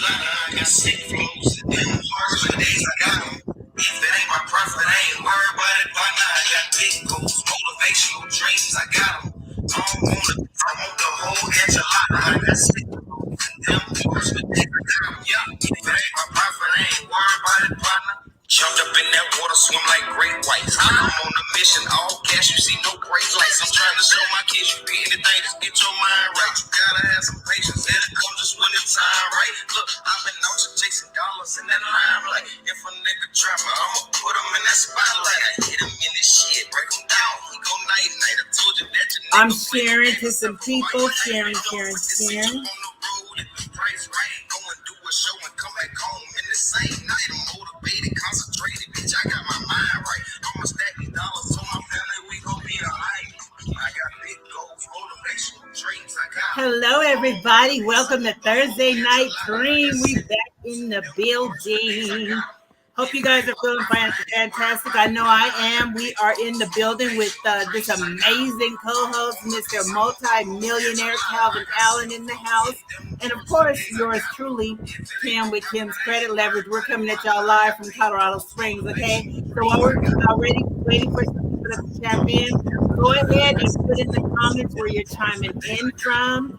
I got sick flows and them hard for the days I got them. If it ain't my profit, I ain't worried about it. By now, I got big goals, motivational dreams, I got them. I want the whole enchilada. I got sick flows and them hard for the days I got them. Yeah, if it ain't my profit, I ain't worried about it. By now, jumped up in that water, swim like great whites. I'm on a mission, all cash, you see no great lights. I'm trying to show my kids you be anything, just get your mind right. You gotta have some patience, it'll come just when it's time right. Look, I've been out here chasing dollars in that limelight. If a nigga trap me, I'ma put him in that spotlight. I hit him in this shit, break him down, he go night night. I told you that your nigga I'm sharing to some people, sharing. on the road, if the price right, go and do a show and come back home in the same night. I'm motivated, concentrated, bitch, I got my mind right. I'ma stack these dollars, told my family we gon' be alright. I got big goals, motivational dreams, I got. Hello, everybody. Welcome to Thursday Night Cream. We back in the building. Hope you guys are feeling fantastic. I know I am. We are in the building with this amazing co-host, Mr. Multi-Millionaire Calvin Allen in the house. And of course, yours truly, Cam with Kim's Credit Leverage. We're coming at y'all live from Colorado Springs, okay? So while we're already waiting for some people to tap in, go ahead and put in the comments where you're chiming in from.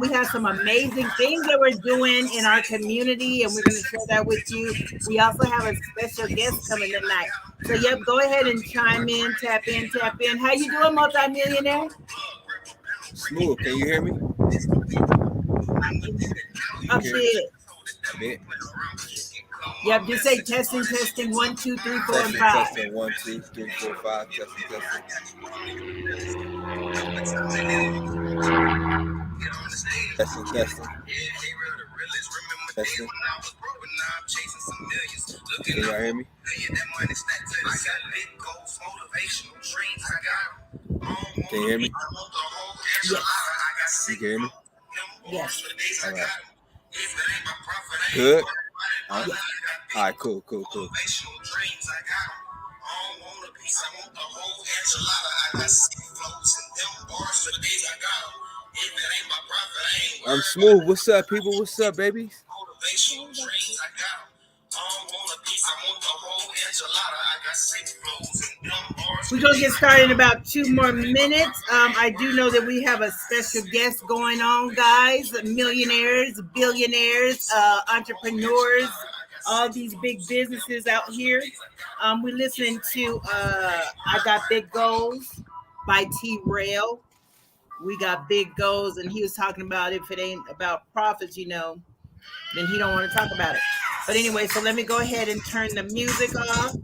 We have some amazing things that we're doing in our community, and we're going to share that with you. We also have a special guest coming tonight. So, yep, go ahead and chime in, tap in, tap in. How you doing, multimillionaire? Smooth. Can you hear me? Up there. A bit. Yep, just say testing, testing, 1, 2, 3, 4, and 5. Testing 1, 2, 3, 4, 5. Testing. Testing. Can y'all hear me? Can you hear me? Yes. You can hear me? Yes. All right. Good? All right, cool. I'm smooth. What's up, people? What's up, babies? We're going to get started in about 2 more minutes. I do know that we have a special guest going on, guys. Millionaires, billionaires, entrepreneurs, all these big businesses out here. We're listening to I Got Big Goals by C.R.E.A.M. We got big goals, and he was talking about if it ain't about profits, then he don't want to talk about it. But anyway, so let me go ahead and turn the music off.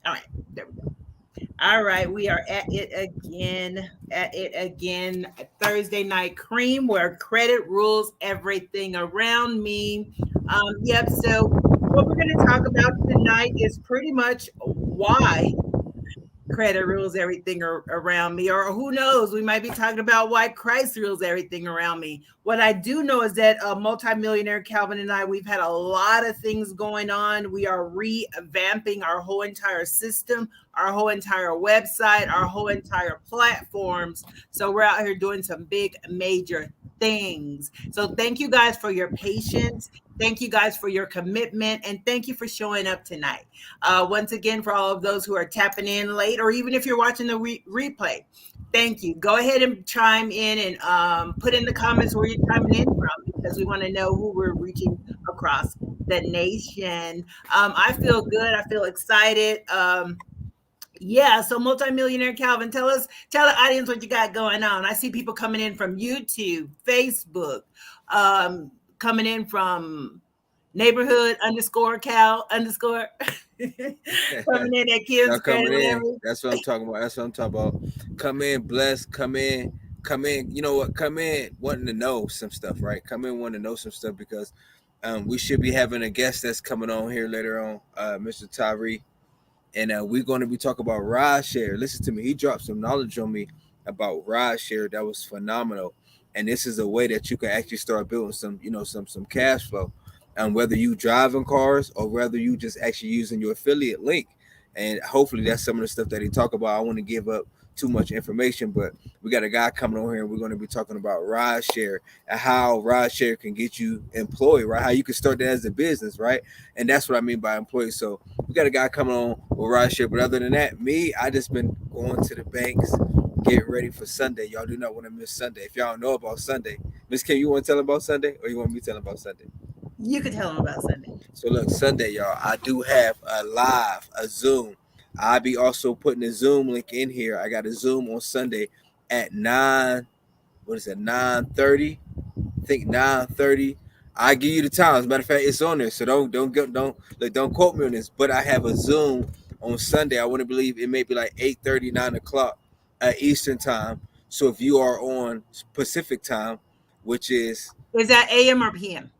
All right, there we go. All right, we are at it again. Thursday Night Cream, where credit rules everything around me. Yep, so what we're going to talk about tonight is pretty much why credit rules everything around me, or who knows, we might be talking about why Christ rules everything around me. What I do know is that multimillionaire Calvin and I, we've had a lot of things going on. We are revamping our whole entire system, our whole entire website, our whole entire platforms. So we're out here doing some big major things. So thank you guys for your patience. Thank you guys for your commitment, and thank you for showing up tonight. Once again, for all of those who are tapping in late, or even if you're watching the replay, thank you. Go ahead and chime in and put in the comments where you're chiming in from, because we want to know who we're reaching across the nation. I feel good. I feel excited. Yeah, so multimillionaire Calvin, tell the audience what you got going on. I see people coming in from YouTube, Facebook, coming in from neighborhood _Cal_ coming in at Kim's Credit. That's what I'm talking about. Come in, blessed. Come in. You know what? Come in wanting to know some stuff, right? Come in wanting to know some stuff, because we should be having a guest that's coming on here later on, Mr. Tyree. And we're going to be talking about ride share. Listen to me. He dropped some knowledge on me about ride share that was phenomenal. And this is a way that you can actually start building some cash flow. Whether you driving cars or whether you just actually using your affiliate link. And hopefully that's some of the stuff that he talked about. I want to give up too much information, but we got a guy coming on here and we're going to be talking about rideshare and how rideshare can get you employed, right? How you can start that as a business, right? And that's what I mean by employee. So we got a guy coming on with rideshare, but other than that, me, I just been going to the banks, get ready for Sunday. Y'all do not want to miss Sunday. If y'all don't know about Sunday, Miss Kim, you want to tell them about Sunday, or you want me to tell them about Sunday? You could tell them about Sunday. So look, Sunday, y'all, I do have a Zoom. I'll be also putting a Zoom link in here. I got a Zoom on Sunday at 9, what is it, 9:30? I think 9:30. I give you the time. As a matter of fact, it's on there. So don't quote me on this. But I have a Zoom on Sunday. I want to believe it may be like 8:30, 9 o'clock Eastern time. So if you are on Pacific time, which is Is that AM or PM?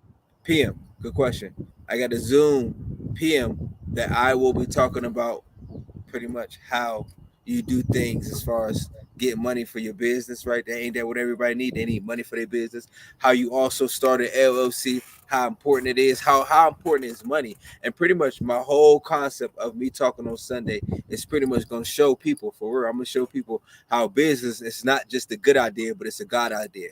PM. Good question. I got a Zoom PM that I will be talking about pretty much how you do things as far as get money for your business, right? That ain't that what everybody need. They need money for their business. How you also start an LLC, how important it is, how important is money. And pretty much my whole concept of me talking on Sunday is pretty much gonna show people for real. I'm gonna show people how business is not just a good idea, but it's a God idea.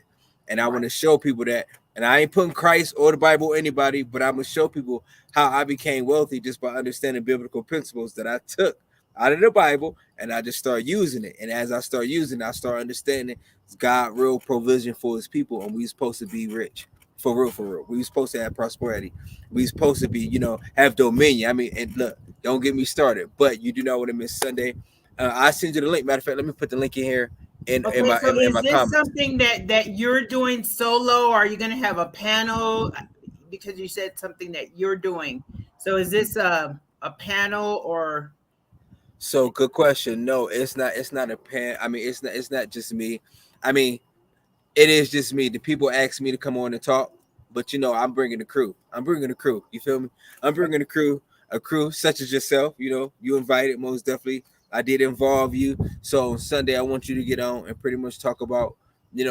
And I want to show people that, and I ain't putting Christ or the Bible or anybody, but I'm gonna show people how I became wealthy just by understanding biblical principles that I took out of the Bible and I just start using it. And as I start using it, I start understanding God real provision for his people, and we supposed to be rich. For real, for real. We supposed to have prosperity. We supposed to be, have dominion. I mean, and look, don't get me started, but you do know what I miss Sunday. I send you the link. Matter of fact, let me put the link in here in Okay, my so in is my this comments. something that you're doing solo? Or are you going to have a panel? Because you said something that you're doing. So is this a panel or? So good question. No, it's not. It's not a pan. I mean, it's not. It's not just me. I mean, it is just me. The people ask me to come on and talk, but I'm bringing the crew. I'm bringing the crew. You feel me? I'm bringing the crew, a crew such as yourself. You invited most definitely. I did involve you. So on Sunday, I want you to get on and pretty much talk about,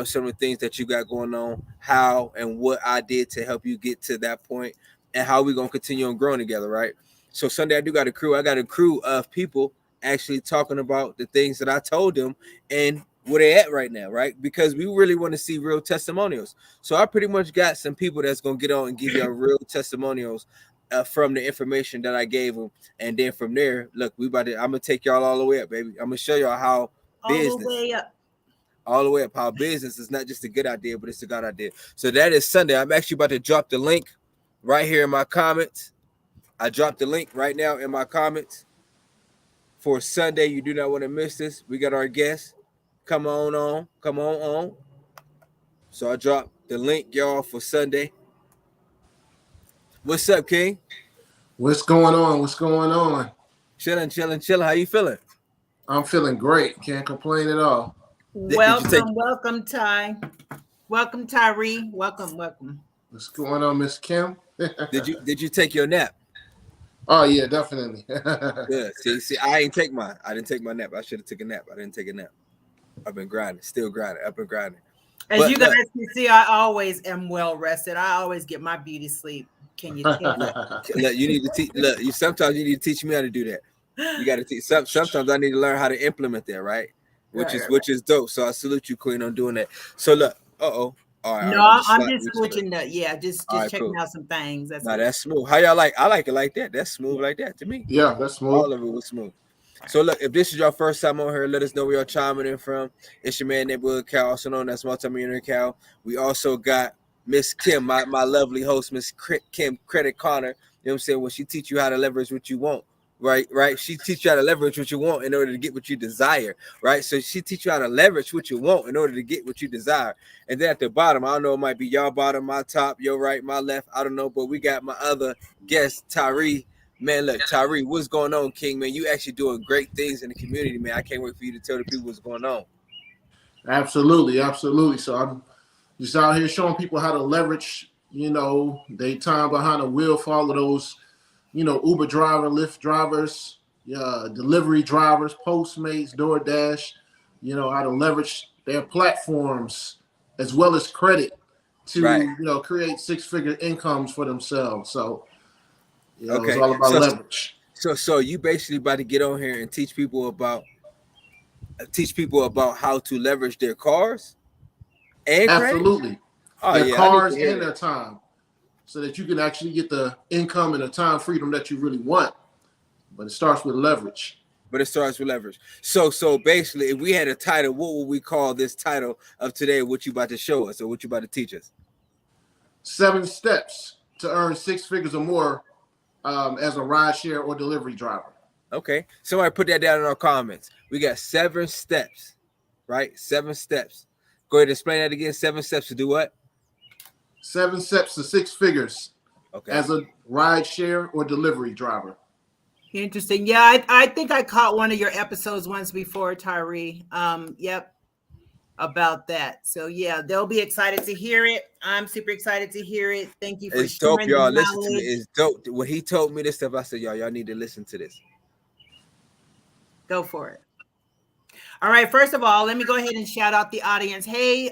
some of the things that you got going on, how and what I did to help you get to that point, and how we gonna continue on growing together, right? So Sunday, I do got a crew. I got a crew of people actually talking about the things that I told them and where they at right now, right? Because we really want to see real testimonials. So I pretty much got some people that's gonna get on and give y'all real testimonials from the information that I gave them, and then from there, look, I'm gonna take y'all all the way up, baby. I'm gonna show y'all how All the business, way up. all the way up, how business is not just a good idea, but it's a God idea. So that is Sunday. I'm actually about to drop the link right here in my comments. I dropped the link right now in my comments for Sunday. You do not want to miss this. We got our guest. Come on. So I dropped the link, y'all, for Sunday. What's up, King? What's going on? What's going on? Chilling. How you feeling? I'm feeling great. Can't complain at all. Did you take? Welcome, Ty. Welcome, Tyree. Welcome. What's going on, Miss Kim? Did you take your nap? Oh yeah, definitely. Good. See, I ain't take mine. I didn't take my nap. I should have taken a nap. I didn't take a nap. I've been grinding, still grinding, up and grinding. As But you guys look, can see, I always am well rested. I always get my beauty sleep. Can you tell? look, you need to teach. Look, sometimes you need to teach me how to do that. You got to teach. Sometimes I need to learn how to implement that, right? Which is dope. So I salute you, Queen, on doing that. So look, All right, No, I'm just switching the just All right, checking cool. out some things. That's Now it. that's smooth. How y'all like? I like it like that. That's smooth like that to me. Yeah, that's smooth. All of it was smooth. So look, if this is your first time on here, let us know where you're chiming in from. It's your man Neighborhood Cal, also known as Multi-Millionaire Cal. We also got Miss Kim, my lovely host, Miss Kim Credit Connor. You know what I'm saying? When she teach you how to leverage what you want, right? She teach you how to leverage what you want in order to get what you desire, right? So she teach you how to leverage what you want in order to get what you desire. And then at the bottom, I don't know, it might be y'all bottom, my top, your right, my left, I don't know, but we got my other guest, Tyree. Man, look, Tyree, what's going on, King? Man, you actually doing great things in the community, man. I can't wait for you to tell the people what's going on. Absolutely. So I'm just out here showing people how to leverage, they time behind the wheel for all of those, Uber driver, Lyft drivers, delivery drivers, Postmates, DoorDash, how to leverage their platforms as well as credit Right. to, create six-figure incomes for themselves. So, it's Okay. all about leverage. So you basically about to get on here and teach people about teach people about how to leverage their cars and credit? Absolutely. Oh Their yeah, I need to cars hear and that. their time, so that you can actually get the income and the time freedom that you really want. But it starts with leverage. But it starts with leverage. So basically, if we had a title, what would we call this title of today? What you about to show us, or what you about to teach us? 7 steps to earn 6 figures or more as a rideshare or delivery driver. Okay, somebody put that down in our comments. We got 7 steps, right? 7 steps. Go ahead and explain that again. 7 steps to do what? 7 steps to 6 figures Okay. as a rideshare or delivery driver. Interesting. Yeah, I think I caught one of your episodes once before, Tyree. Yep, about that. So yeah, they'll be excited to hear it. I'm super excited to hear it. Thank you for It's dope, sharing the y'all. Listen to it. knowledge. It's dope. When he told me this stuff, I said, y'all need to listen to this. Go for it. All right. First of all, let me go ahead and shout out the audience. Hey,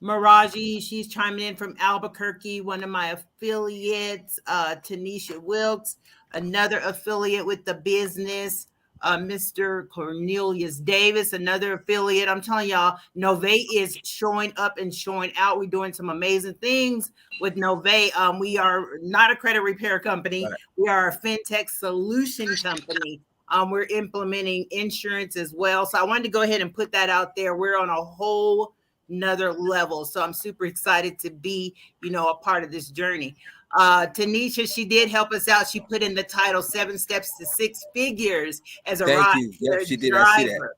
Miraji, she's chiming in from Albuquerque, one of my affiliates. Tanisha Wilkes, another affiliate with the business. Mr. Cornelius Davis, another affiliate. I'm telling y'all, Nove is showing up and showing out. We're doing some amazing things with Nove. We are not a credit repair company. Right. We are a fintech solution company. We're implementing insurance as well. So I wanted to go ahead and put that out there. We're on a whole nother level. So I'm super excited to be, a part of this journey. Tanisha, she did help us out. She put in the title 7 Steps to 6 Figures as a Thank you. Yep, rideshare she did. I see that. driver.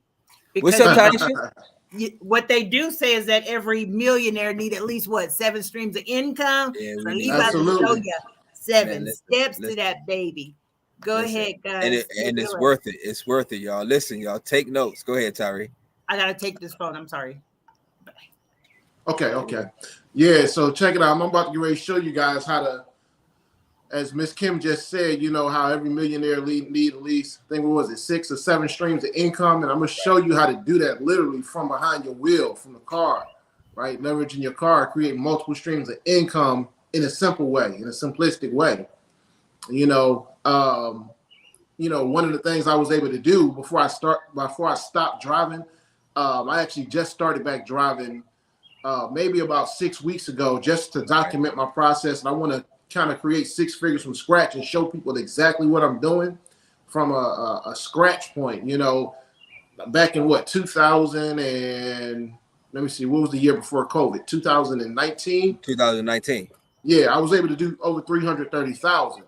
What's up, Tanisha? What they do say is that every millionaire need at least 7 streams of income. Yeah, So we he's need about to Absolutely. show you 7 Man, steps listen. to that baby. Go ahead, guys. And it's worth it. It's worth it, y'all. Listen, y'all. Take notes. Go ahead, Tyree. I gotta take this phone. I'm sorry. Okay. Yeah, so check it out. I'm about to get ready to show you guys how to, as Miss Kim just said, how every millionaire need at least, I think, what was it, 6 or 7 streams of income. And I'm going to show you how to do that literally from behind your wheel, from the car, right? Leveraging your car, creating multiple streams of income in a simple way, in a simplistic way. One of the things I was able to do before I stopped driving, I actually just started back driving maybe about 6 weeks ago, just to document my process. And I want to kind of create 6 figures from scratch and show people exactly what I'm doing from a scratch point. Back in 2000 and let me see, what was the year before COVID? 2019. 2019. Yeah, I was able to do over 330,000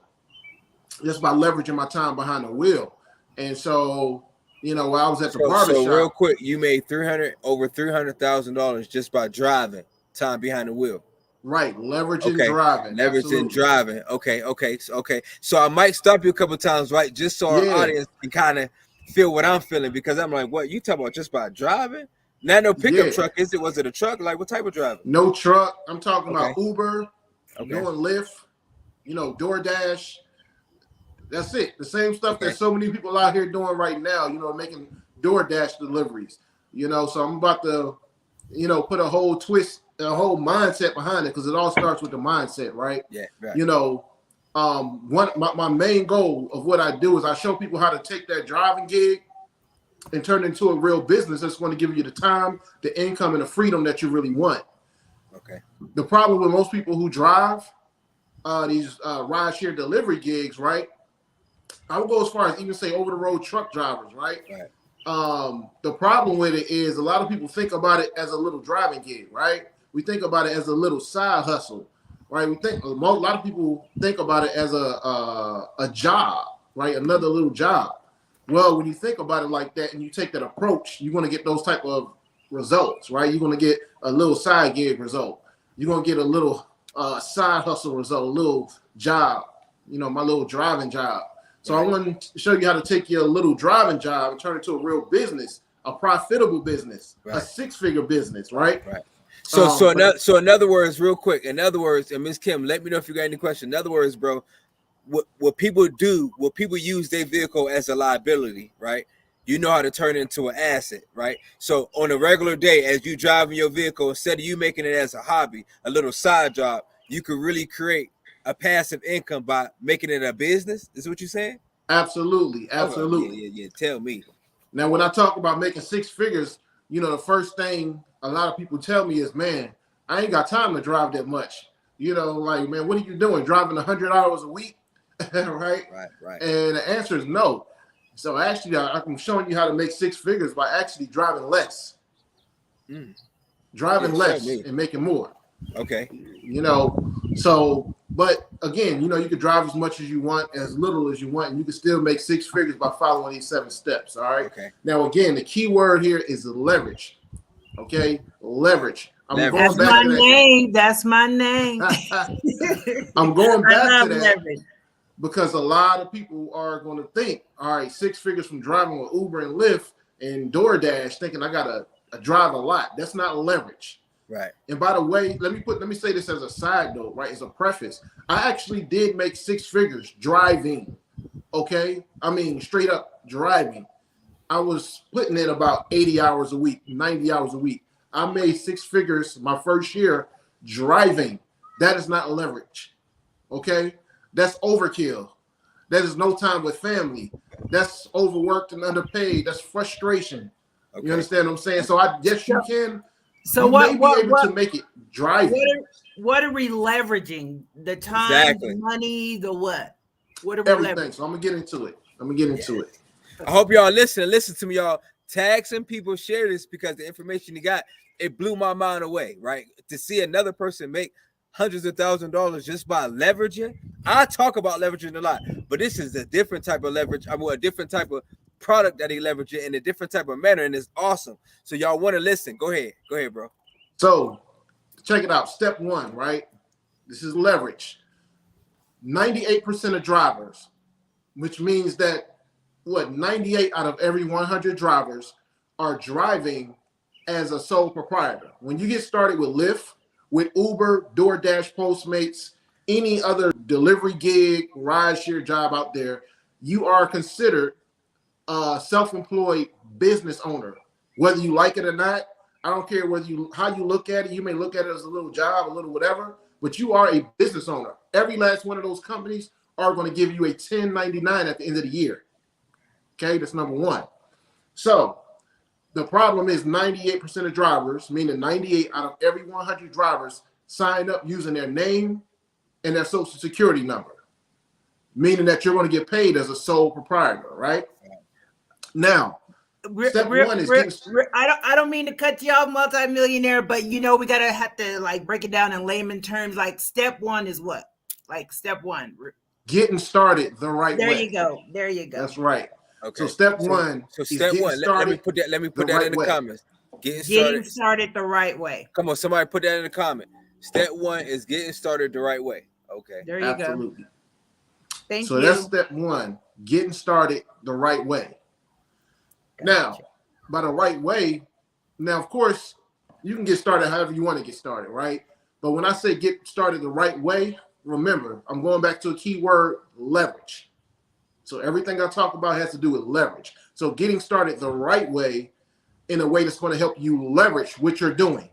just by leveraging my time behind the wheel. And so, while I was at the barbershop. So real quick, you made over $300,000 just by driving, time behind the wheel. Right, leveraging driving. Leveraging driving. Okay. So I might stop you a couple of times, right? Just so our audience can kind of feel what I'm feeling, because I'm like, what you talking about just by driving? Not no pickup truck, is it? Was it a truck? Like, what type of driving? No truck. I'm talking about Uber, doing Lyft, DoorDash. That's it. The same stuff that so many people out here doing right now, making DoorDash deliveries. So I'm about to, put a whole twist, a whole mindset behind it, because it all starts with the mindset, right? Yeah, right. My main goal of what I do is I show people how to take that driving gig and turn it into a real business that's going to give you the time, the income, and the freedom that you really want. Okay. The problem with most people who drive these rideshare delivery gigs, right? I would go as far as even say over-the-road truck drivers, right? The problem with it is a lot of people think about it as a little driving gig, right? We think about it as a little side hustle, right? A lot of people think about it as a job, right? Another little job. Well, when you think about it like that and you take that approach, you're going to get those type of results, right? You're going to get a little side gig result. You're going to get a little side hustle result, a little job, my little driving job. So I want to show you how to take your little driving job and turn it to a real business, a profitable business, a 6-figure business, right? Right. So in other words, real quick, and Miss Kim, let me know if you got any questions. In other words, bro, what people do, what people use their vehicle as a liability, right? You know how to turn it into an asset, right? So on a regular day, as you driving your vehicle, instead of you making it as a hobby, a little side job, you could really create a passive income by making it a business. Is what you're saying? Absolutely. Yeah. Tell me. Now, when I talk about making six figures, you know, the first thing a lot of people tell me is, man, I ain't got time to drive that much. You know, like, man, what are you doing? Driving 100 hours a week? Right? Right. And the answer is no. So actually, I'm showing you how to make six figures by actually driving less. Driving less and making more. Okay. You know, so, but again, you know, you can drive as much as you want, as little as you want, and you can still make six figures by following these 7 steps. All right. Okay. Now, again, the key word here is leverage. Okay. Leverage. That's my name. That's my name. I'm going back to that leverage. because a lot of people are going to think, all right, 6 figures from driving with Uber and Lyft and DoorDash, thinking I got to drive a lot. That's not leverage. Right. And by the way, let me say this as a side note, right? As a preface, I actually did make 6 figures driving. Okay. I mean, straight up driving. I was putting in about 80 hours a week, 90 hours a week. I made 6 figures my first year driving. That is not leverage. Okay. That's overkill. That is no time with family. That's overworked and underpaid. That's frustration. Okay. You understand what I'm saying? So I guess you can. So you may be able to make it driving. What are we leveraging? The time, the money, the what? What are we Everything. So I'm gonna get into it. I hope y'all listen to me, y'all. Tag some people, share this, because the information you got, it blew my mind away, right? To see another person make hundreds of thousands of dollars just by leveraging. I talk about leveraging a lot, but this is a different type of leverage. I mean, a different type of product that he leveraged it in a different type of manner, and it's awesome. So y'all want to listen? Go ahead, bro. So check it out. Step 1, right? This is leverage. 98% of drivers, which means that 98 out of every 100 drivers are driving as a sole proprietor. When you get started with Lyft, with Uber, DoorDash, Postmates, any other delivery gig, rideshare job out there, you are considered a self-employed business owner. Whether you like it or not, I don't care how you look at it. You may look at it as a little job, a little whatever, but you are a business owner. Every last one of those companies are going to give you a 1099 at the end of the year. Okay, that's number 1. So the problem is 98% of drivers, meaning 98 out of every 100 drivers, sign up using their name and their social security number, meaning that you're going to get paid as a sole proprietor, right? Now, step 1 is I don't mean to cut you off, multimillionaire, but you know we have to like break it down in layman terms. Like step 1 is what? Like step 1, getting started the right way. There you go. That's right. Okay. So step 1. So step 1. Let me put that in the comments. Getting started the right way. Come on, somebody put that in the comment. Step 1 is getting started the right way. Okay. There you Absolutely. go. Thank you. So that's step 1, getting started the right way. Gotcha. Now, by the right way, now, of course, you can get started however you want to get started, right? But when I say get started the right way, remember, I'm going back to a key word, leverage. So everything I talk about has to do with leverage. So getting started the right way in a way that's going to help you leverage what you're doing.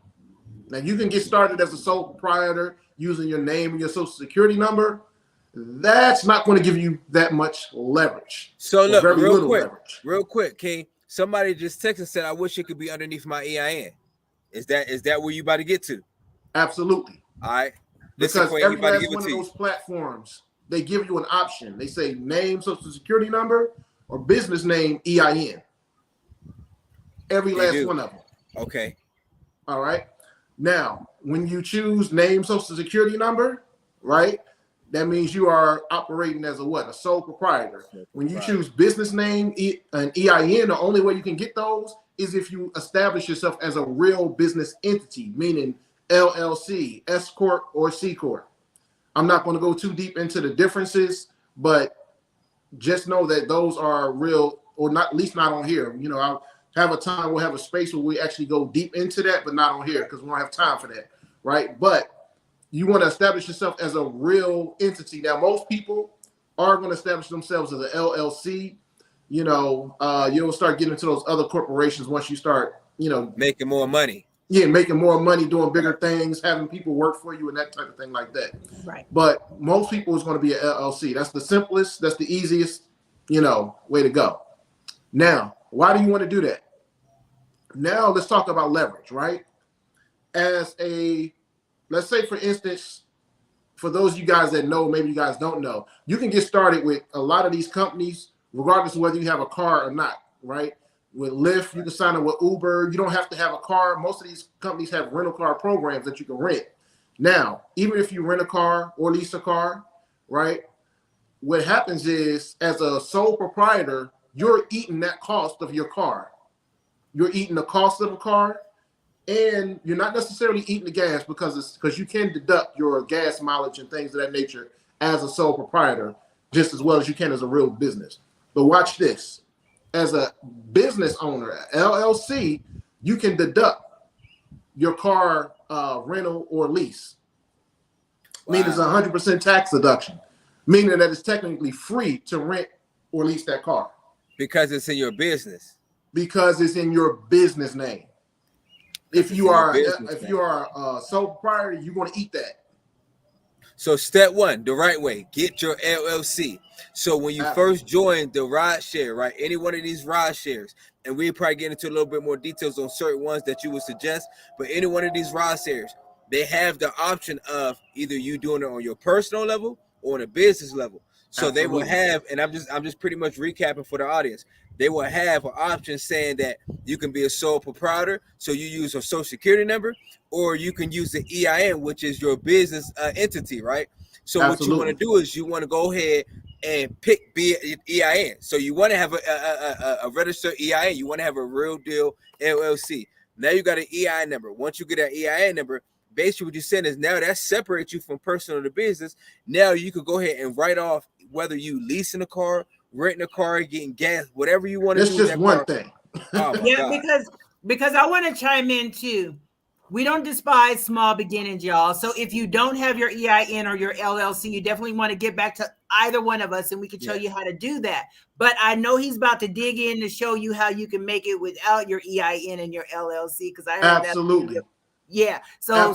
Now, you can get started as a sole proprietor using your name and your social security number. That's not going to give you that much leverage. So look, real quick, King. Somebody just texted and said, I wish it could be underneath my EIN. Is that where you about to get to? Absolutely. All right. Because every last one of those platforms, they give you an option. They say name, social security number, or business name, EIN. Every last one of them. Okay. All right. Now, when you choose name, social security number, right, that means you are operating as a sole proprietor. When you choose business name and EIN, the only way you can get those is if you establish yourself as a real business entity, meaning LLC, S Corp, or C Corp. I'm not going to go too deep into the differences, but just know that those are real, or not, at least not on here. You know, I'll have a time, we'll have a space where we actually go deep into that, but not on here because we don't have time for that, right? But you want to establish yourself as a real entity. Now, most people are going to establish themselves as an LLC. You know, you'll start getting into those other corporations once you start, you know, making more money. Yeah, making more money, doing bigger things, having people work for you and that type of thing like that. Right. But most people is going to be an LLC. That's the simplest, that's the easiest, you know, way to go. Now, Why do you want to do that? Now let's talk about leverage, right? Let's say for instance, for those of you guys that know, maybe you guys don't know, you can get started with a lot of these companies, regardless of whether you have a car or not, right? With Lyft, you can sign up with Uber. You don't have to have a car. Most of these companies have rental car programs that you can rent. Now, even if you rent a car or lease a car, right? What happens is, as a sole proprietor, you're eating that cost of your car. You're eating the cost of the car, and you're not necessarily eating the gas because you can deduct your gas mileage and things of that nature as a sole proprietor just as well as you can as a real business. But watch this. As a business owner, LLC, you can deduct your car rental or lease. Wow. Meaning it's 100% tax deduction, meaning that it's technically free to rent or lease that car. Because it's in your business. Because it's in your business name. If you are a sole proprietor, you're going to eat that. So step one, the right way, get your LLC. So when you first join the ride share, right, any one of these ride shares, and we'll probably get into a little bit more details on certain ones that you would suggest, but any one of these ride shares, they have the option of either you doing it on your personal level or on a business level. So Absolutely. They will have, and I'm just pretty much recapping for the audience. They will have an option saying that you can be a sole proprietor, so you use a social security number, or you can use the EIN, which is your business entity, right? So Absolutely. What you want to do is you want to go ahead and pick EIN. So you want to have a registered EIN. You want to have a real deal LLC. Now you got an EIN number. Once you get that EIN number, basically what you're saying is now that separates you from personal to business. Now you could go ahead and write off whether you leasing a car, renting a car, getting gas, whatever you want to do. It's just one thing. Oh yeah, God. because I want to chime in too. We don't despise small beginnings, y'all. So if you don't have your EIN or your LLC, you definitely want to get back to either one of us and we can show you how to do that. But I know he's about to dig in to show you how you can make it without your EIN and your LLC, because I heard Absolutely. That. Yeah. So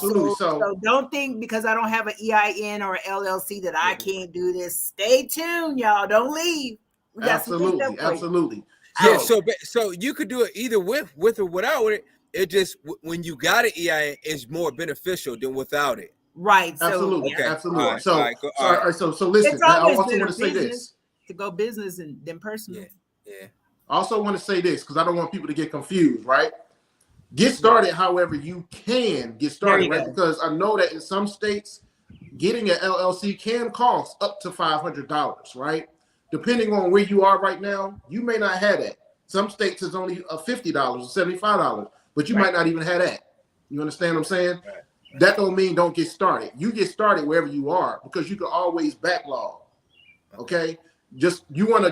don't think because I don't have an EIN or an LLC that I can't do this. Stay tuned, y'all. Don't leave. Absolutely. Yeah. So you could do it either with or without it. It just when you got an EIN, it's more beneficial than without it. Right. Absolutely. So, Absolutely. All right. So listen. I also want to say this. To go business and then personal. Yeah. I also want to say this because I don't want people to get confused. Right. Get started however you can get started, right? Because I know that in some states, getting an LLC can cost up to $500, right? Depending on where you are right now, you may not have that. Some states is only $50 or $75, but you might not even have that. You understand what I'm saying? Right. That don't mean don't get started. You get started wherever you are because you can always backlog. Okay? You do want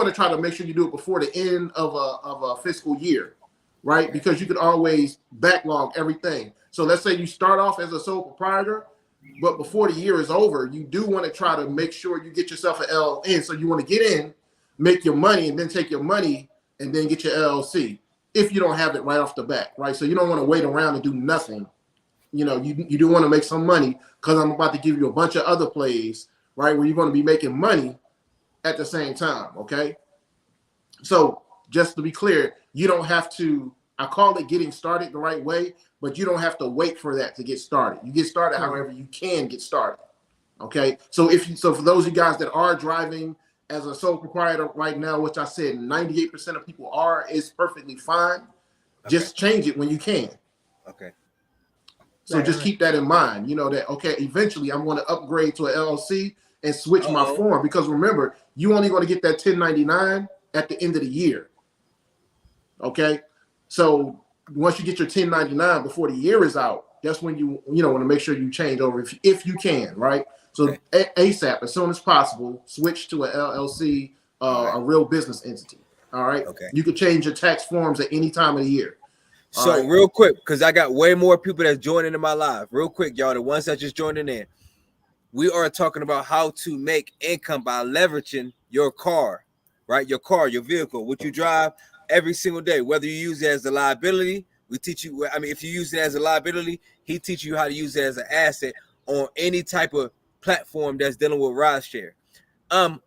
to try to make sure you do it before the end of a fiscal year. Right? Because you could always backlog everything. So let's say you start off as a sole proprietor, but before the year is over, you do want to try to make sure you get yourself an LLC. So you want to get in, make your money, and then take your money and then get your LLC if you don't have it right off the bat, right? So you don't want to wait around and do nothing. You know, you do want to make some money because I'm about to give you a bunch of other plays, right, where you're going to be making money at the same time, okay? So just to be clear, you don't have to, I call it getting started the right way, but you don't have to wait for that to get started. You get started however you can get started. Okay. So for those of you guys that are driving as a sole proprietor right now, which I said 98% of people are, is perfectly fine. Okay. Just change it when you can. Okay. So just keep that in mind, you know, that, okay, eventually I'm going to upgrade to an LLC and switch my form, because remember, you only going to get that 1099 at the end of the year. Okay. So once you get your 1099 before the year is out, that's when you want to make sure you change over if you can, right? So ASAP, as soon as possible, switch to an LLC, a real business entity. All right. Okay. You can change your tax forms at any time of the year. So real quick, because I got way more people that's joining in my live. Real quick, y'all, the ones that just joining in, we are talking about how to make income by leveraging your car, right? Your car, your vehicle, what you drive every single day, whether you use it as a liability. We teach you, I mean, if you use it as a liability, he teaches you how to use it as an asset on any type of platform that's dealing with ride share.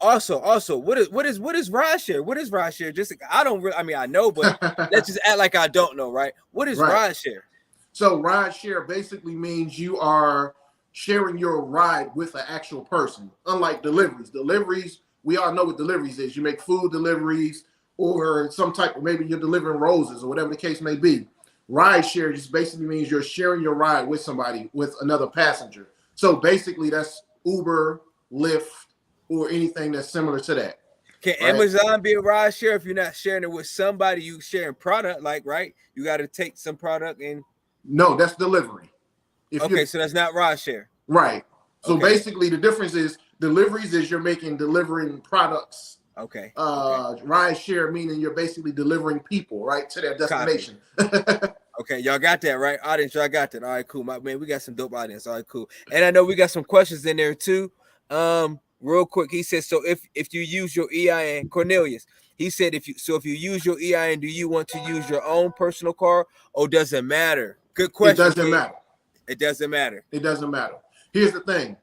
Also, what is ride share? What is ride share? Just I don't really, I mean, I know, but let's just act like I don't know, right? What is Right. ride share? So ride share basically means you are sharing your ride with an actual person. Unlike deliveries, we all know what deliveries is. You make food deliveries or some type of, maybe you're delivering roses or whatever the case may be. Ride share just basically means you're sharing your ride with somebody, with another passenger. So basically that's Uber, Lyft, or anything that's similar to that. Can right? Amazon be a ride share if you're not sharing it with somebody? You sharing product, like, right? You got to take some product and. No, that's delivery. Okay, so that's not ride share. Right. So okay. Basically the difference is deliveries is you're delivering products. Okay. Ride share meaning you're basically delivering people, right, to their destination. Okay, y'all got that, right? Audience, y'all got that. All right, cool. Man, we got some dope audience. All right, cool. And I know we got some questions in there too. Real quick, he said, so if you use your EIN, Cornelius, he said if you use your EIN, do you want to use your own personal car or does it matter? Good question. It doesn't matter. It doesn't matter. It doesn't matter. Here's the thing.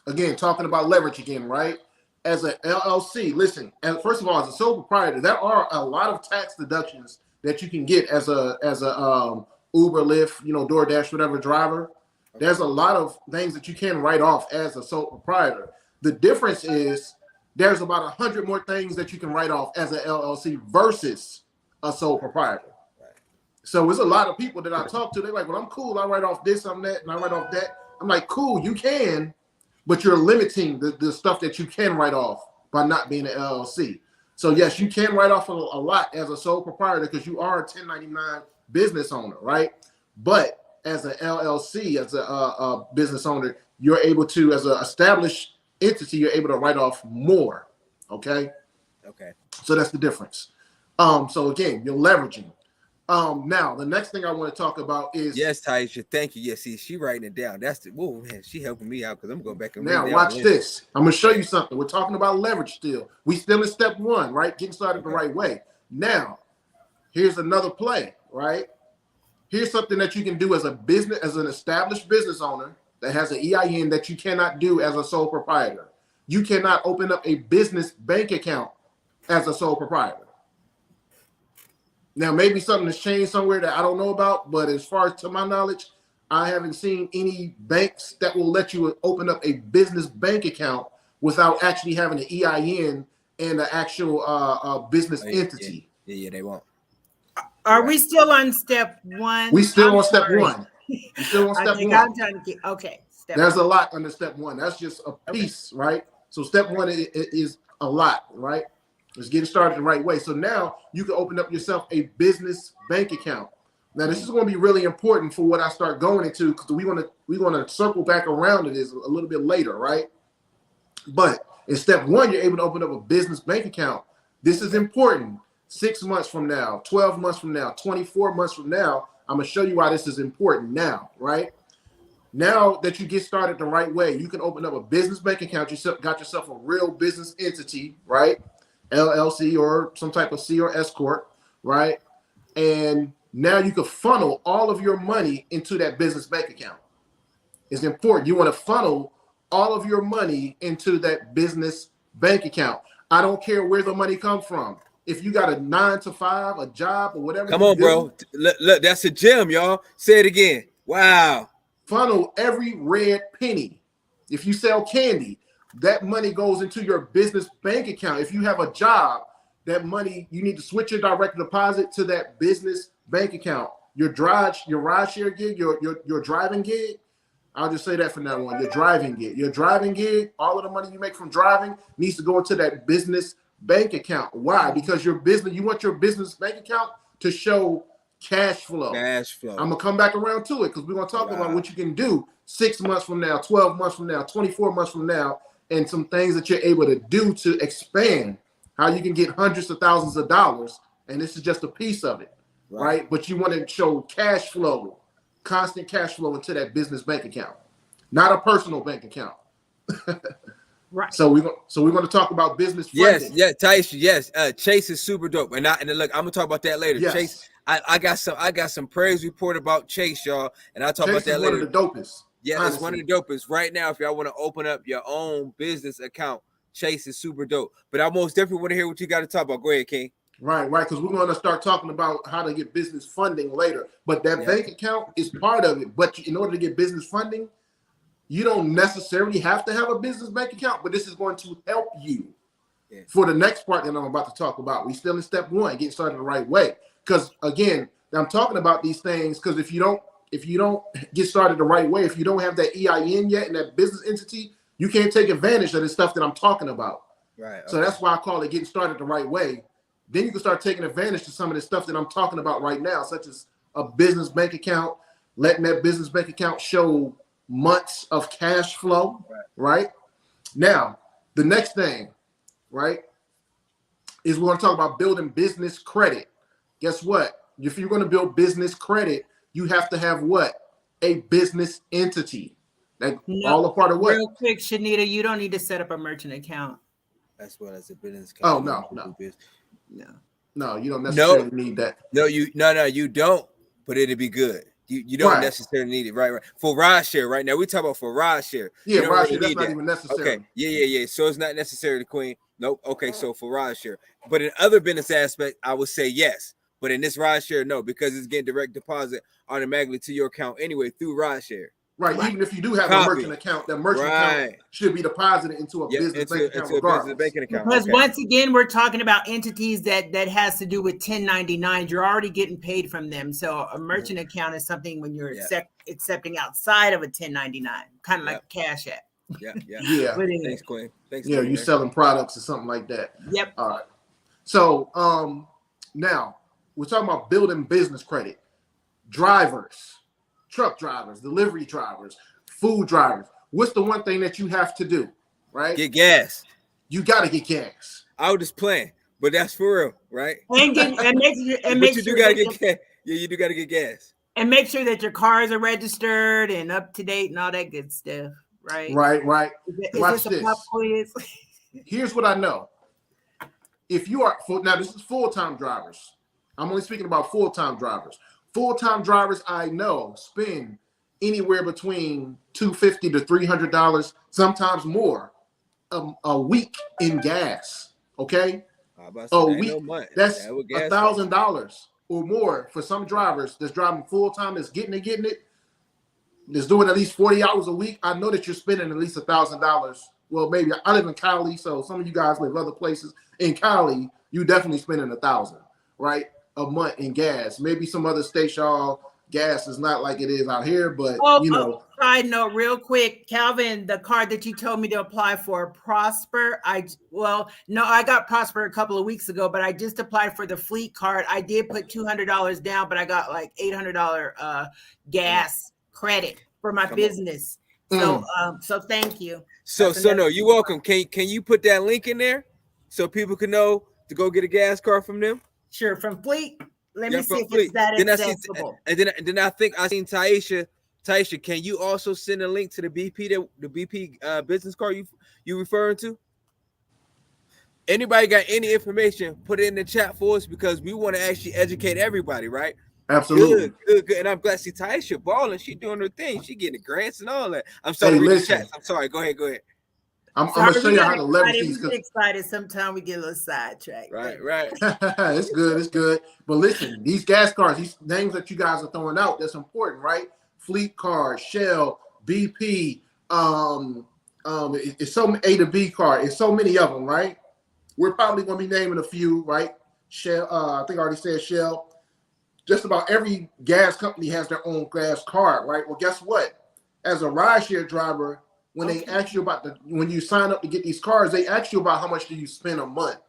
Again, talking about leverage again, right? As an LLC, listen, and first of all, as a sole proprietor, there are a lot of tax deductions that you can get as a Uber, Lyft, DoorDash, whatever driver. There's a lot of things that you can write off as a sole proprietor. The difference is there's about 100 more things that you can write off as an LLC versus a sole proprietor. So there's a lot of people that I talk to. They're like, well, I'm cool. I write off this, I'm that, and I write off that. I'm like, cool, you can, but you're limiting the stuff that you can write off by not being an LLC. So yes, you can write off a lot as a sole proprietor because you are a 1099 business owner, right? But as an LLC, as a business owner, you're able to, as an established entity, you're able to write off more. Okay. So that's the difference. So again, you're leveraging. Now the next thing I want to talk about is Taisha, thank you. Yes, see, she writing it down. That's the man, she helping me out because I'm going back and now watch this. I'm gonna show you something. We're talking about leverage still. We still in step one, right? Getting started the right way. Now, here's another play, right? Here's something that you can do as a business, as an established business owner that has an EIN that you cannot do as a sole proprietor. You cannot open up a business bank account as a sole proprietor. Now, maybe something has changed somewhere that I don't know about, but as far as to my knowledge, I haven't seen any banks that will let you open up a business bank account without actually having an EIN and an actual business entity. Yeah, they won't. Are we still on step one? We still on step one. We still on step one. I'm trying to get, okay. There's a lot under step one. That's just a piece, right? So step one is a lot, right? It's getting started the right way. So now you can open up yourself a business bank account. Now this is going to be really important for what I start going into because we want to circle back around to this a little bit later, right? But in step one, you're able to open up a business bank account. This is important. 6 months from now, 12 months from now, 24 months from now, I'm going to show you why this is important now, right? Now that you get started the right way, you can open up a business bank account. You got yourself a real business entity, right? LLC or some type of C or S corp, right? And now you can funnel all of your money into that business bank account. It's important. You want to funnel all of your money into that business bank account. I don't care where the money comes from. If you got a 9 to 5, a job or whatever. Come on, bro. Look, that's a gem, y'all. Say it again. Wow. Funnel every red penny. If you sell candy, that money goes into your business bank account. If you have a job, that money, you need to switch your direct deposit to that business bank account. Your ride share gig, your driving gig, I'll just say that from now on. Your driving gig, all of the money you make from driving needs to go into that business bank account. Why? Because you want your business bank account to show cash flow. I'm gonna come back around to it because we're gonna talk about what you can do 6 months from now, 12 months from now, 24 months from now, and some things that you're able to do to expand. How you can get hundreds of thousands of dollars, and this is just a piece of it, right? But you want to show cash flow, constant cash flow into that business bank account, not a personal bank account. Right. So we're going to talk about business funding. Yes, Taisha, yes. Chase is super dope, and look, I'm gonna talk about that later. Yes. Chase, I got some praise report about Chase, y'all, and I'll talk about that later. One of the dopest. Yeah, honestly. It's one of the dopest right now. If y'all want to open up your own business account, Chase is super dope. But I most definitely want to hear what you got to talk about. Go ahead, King. Right, because we're going to start talking about how to get business funding later. But that bank account is part of it. But in order to get business funding, you don't necessarily have to have a business bank account, but this is going to help you for the next part that I'm about to talk about. We still in step one, getting started the right way. Because again, I'm talking about these things because if you don't get started the right way, if you don't have that EIN yet and that business entity, you can't take advantage of the stuff that I'm talking about. Right. Okay. So that's why I call it getting started the right way. Then you can start taking advantage of some of the stuff that I'm talking about right now, such as a business bank account, letting that business bank account show months of cash flow, right? Now, the next thing, right, is we're going to talk about building business credit. Guess what? If you're going to build business credit, you have to have what? A business entity. That all a part of what? Real quick, Shanita, you don't need to set up a merchant account. That's what as a business account. No, you don't necessarily need that. No, you don't, but it'd be good. You don't necessarily need it, right? For ride share, right now we talk about for ride share. Yeah, ride share, that's not even necessary. Okay, yeah. So it's not necessary, Queen. Nope. Okay, so for ride share, but in other business aspect, I would say yes. But in this ride share, no, because it's getting direct deposit automatically to your account anyway through ride share. Right. Even if you do have a merchant account, that merchant account should be deposited into a business bank account regardless. Because once again, we're talking about entities that has to do with 1099s. You're already getting paid from them. So a merchant account is something when you're accepting outside of a 1099, kind of like Cash App. Yeah. Anyway. Thanks, Queen. Yeah, you're selling products or something like that. Yep. All right. So now we're talking about building business credit. Drivers, truck drivers, delivery drivers, food drivers. What's the one thing that you have to do, right? Get gas. You got to get gas. I was just playing, but that's for real, right? You do got to get gas. And make sure that your cars are registered and up to date and all that good stuff, right? Right. Watch this. Pop quiz? Here's what I know. If you are now, this is full-time drivers. I'm only speaking about full-time drivers. Full-time drivers I know spend anywhere between $250 to $300, sometimes more, a week in gas. Okay, a week. That's $1,000 or more for some drivers that's driving full-time. That's getting it. That's doing at least 40 hours a week. I know that you're spending at least $1,000. Well, maybe I live in Cali, so some of you guys live other places. In Cali, you definitely spending $1,000, right? A month in gas. Maybe some other states, y'all, gas is not like it is out here, but Side note, real quick, Calvin, the card that you told me to apply for, Prosper. I got Prosper a couple of weeks ago, but I just applied for the fleet card. I did put $200 down, but I got like $800 gas credit for my business. So thank you. So no, you're welcome. Can you put that link in there so people can know to go get a gas card from them? Sure, from Fleet. Let me see if it's that accessible. Then I think I seen Taisha. Taisha, can you also send a link to the BP business card you referring to? Anybody got any information? Put it in the chat for us because we want to actually educate everybody, right? Absolutely. Good. And I'm glad to see Taisha balling. She doing her thing. She getting the grants and all that. I'm sorry to read the chat. I'm sorry. Go ahead. I'm going to show you how to leverage these. We're excited. Sometimes we get a little sidetracked. Right. It's good. But listen, these gas cards, these names that you guys are throwing out, that's important, right? Fleet card, Shell, BP, it's so A to B card. It's so many of them, right? We're probably going to be naming a few, right? Shell, I think I already said Shell. Just about every gas company has their own gas card, right? Well, guess what? As a rideshare driver, when they ask you when you sign up to get these cards, they ask you about how much do you spend a month.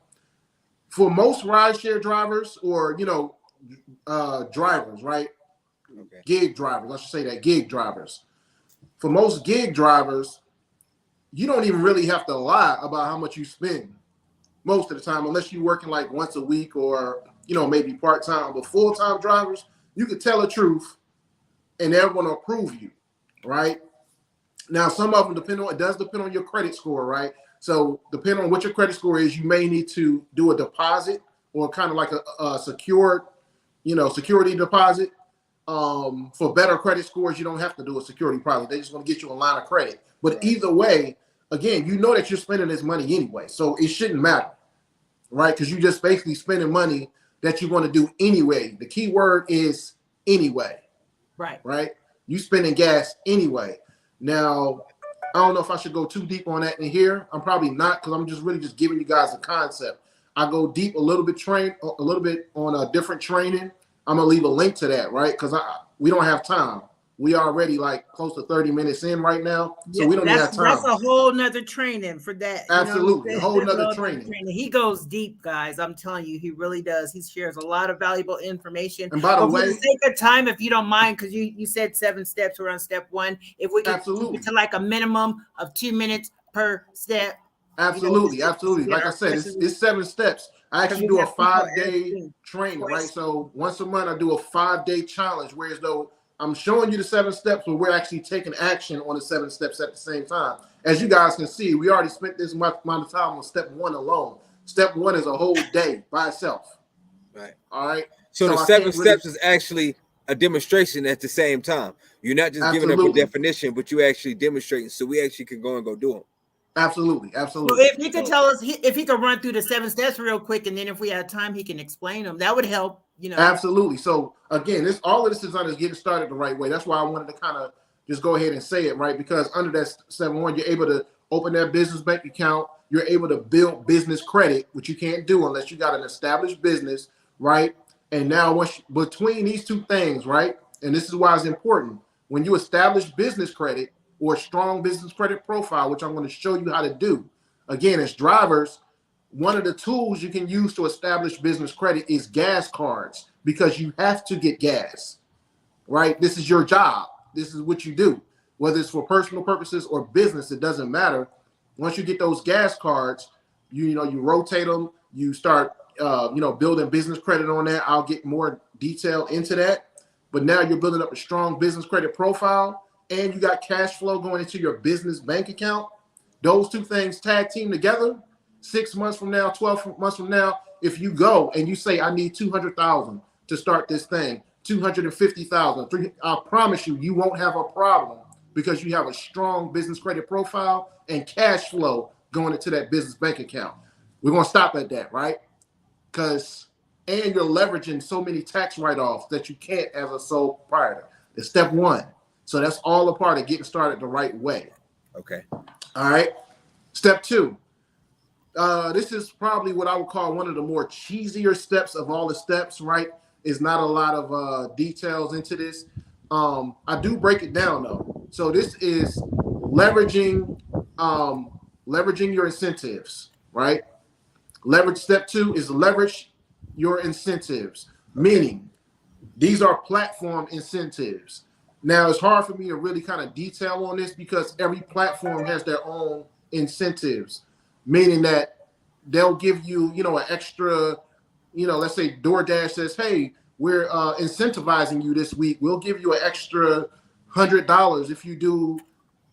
For most rideshare drivers or, drivers, right? Okay. Gig drivers, I should say that, gig drivers. For most gig drivers, you don't even really have to lie about how much you spend most of the time, unless you're working like once a week or, maybe part-time. But full-time drivers, you can tell the truth and they're going to approve you, right? Now, some of them it does depend on your credit score, right? So depending on what your credit score is, you may need to do a deposit or kind of like a secured, security deposit. For better credit scores, you don't have to do a security deposit. They just want to get you a line of credit. But either way, again, you know that you're spending this money anyway, so it shouldn't matter, right? Because you just basically spending money that you want to do anyway. The key word is anyway, right? You spending gas anyway. Now, I don't know if I should go too deep on that in here. I'm probably not, because I'm just really just giving you guys a concept. I go deep a little bit on a different training. I'm gonna leave a link to that, right? Because we don't have time. We already like close to 30 minutes in right now, so Yeah, we don't even have time. That's a whole nother training for that. Absolutely, you know, a whole nother training. He goes deep, guys. I'm telling you, he really does. He shares a lot of valuable information. And by the way, for the sake of time, if you don't mind, because you said 7 steps, we're on step 1. If we could keep it to like a minimum of 2 minutes per step. Absolutely. Like I said, it's 7 steps. I actually do a 5-day training, right? So once a month, I do a 5-day challenge, whereas though I'm showing you the 7 steps, but we're actually taking action on the 7 steps at the same time. As you guys can see, we already spent this amount of time on step 1 alone. Step 1 is a whole day by itself. Right. All right. So the 7 steps is actually a demonstration at the same time. You're not just giving up a definition, but you actually demonstrating. So we actually can go and go do them. Absolutely. So if he could tell us, if he could run through the 7 steps real quick, and then if we had time, he can explain them. That would help, Absolutely. So again, all of this is on is getting started the right way. That's why I wanted to kind of just go ahead and say it, right? Because under that 7-1, you're able to open that business bank account. You're able to build business credit, which you can't do unless you got an established business, right? And now between these two things, right? And this is why it's important. When you establish business credit, or a strong business credit profile, which I'm going to show you how to do. Again, as drivers, one of the tools you can use to establish business credit is gas cards, because you have to get gas, right? This is your job. This is what you do. Whether it's for personal purposes or business, it doesn't matter. Once you get those gas cards, you rotate them, you start building business credit on that. I'll get more detail into that. But now you're building up a strong business credit profile, and you got cash flow going into your business bank account. Those two things tag team together. 6 months from now, 12 months from now, if you go and you say, I need 200,000 to start this thing, 250,000, I promise you won't have a problem, because you have a strong business credit profile and cash flow going into that business bank account. We're going to stop at that, right? And you're leveraging so many tax write-offs that you can't as a sole proprietor. It's step 1. So that's all a part of getting started the right way. Okay. All right. Step 2. This is probably what I would call one of the more cheesier steps of all the steps, right? Is not a lot of details into this. I do break it down though. So this is leveraging your incentives, right? Step 2 is leverage your incentives, meaning these are platform incentives. Now, it's hard for me to really kind of detail on this, because every platform has their own incentives, meaning that they'll give you, an extra, let's say DoorDash says, hey, we're incentivizing you this week. We'll give you an extra $100 if you do,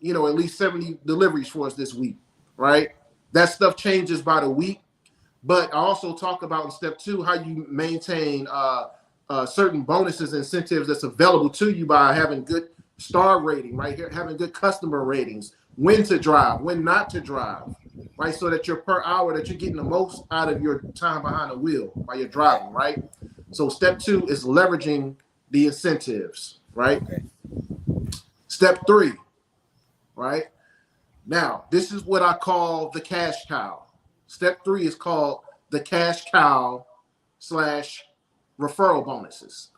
at least 70 deliveries for us this week, right? That stuff changes by the week. But I also talk about in step 2 how you maintain certain bonuses and incentives that's available to you by having good star rating, right here, having good customer ratings, when to drive, when not to drive, right? So that you're per hour, that you're getting the most out of your time behind the wheel while you're driving, right? So step 2 is leveraging the incentives, right? Okay. Step 3, right? Now, this is what I call the cash cow. Step 3 is called the cash cow / referral bonuses.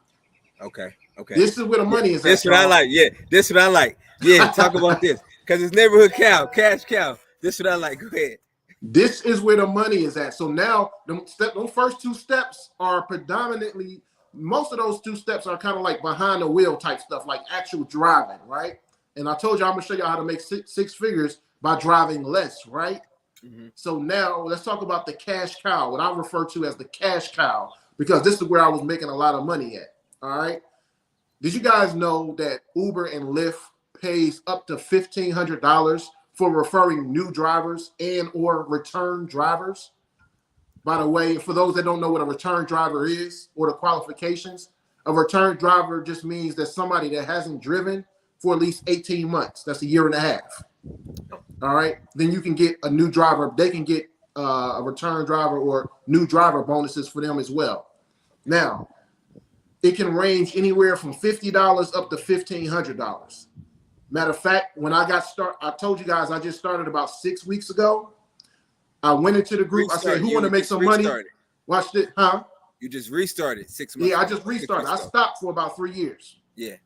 Okay. This is where the money is at. This what I like. Yeah, this what I like. Yeah, talk about this, because it's neighborhood cow, cash cow. This what I like. Go ahead. This is where the money is at. So now those first 2 steps are predominantly, most of those 2 steps are kind of like behind the wheel type stuff, like actual driving, right? And I told you I'm gonna show you how to make six figures by driving less, right? Mm-hmm. So now let's talk about the cash cow, what I refer to as the cash cow, because this is where I was making a lot of money at. All right. Did you guys know that Uber and Lyft pays up to $1,500 for referring new drivers and or return drivers? By the way, for those that don't know what a return driver is or the qualifications, a return driver just means that somebody that hasn't driven for at least 18 months. That's a year and a half. all right, then you can get a new driver. They can get a return driver or new driver bonuses for them as well. Now, it can range anywhere from $50 up to $1,500. Matter of fact, when I got started, I told you guys I just started about 6 weeks ago. I went into the group. I said, "Who want to make some money?" Watch it, huh? You just restarted 6 months. Yeah, I just restarted. I stopped for about 3 years. Yeah.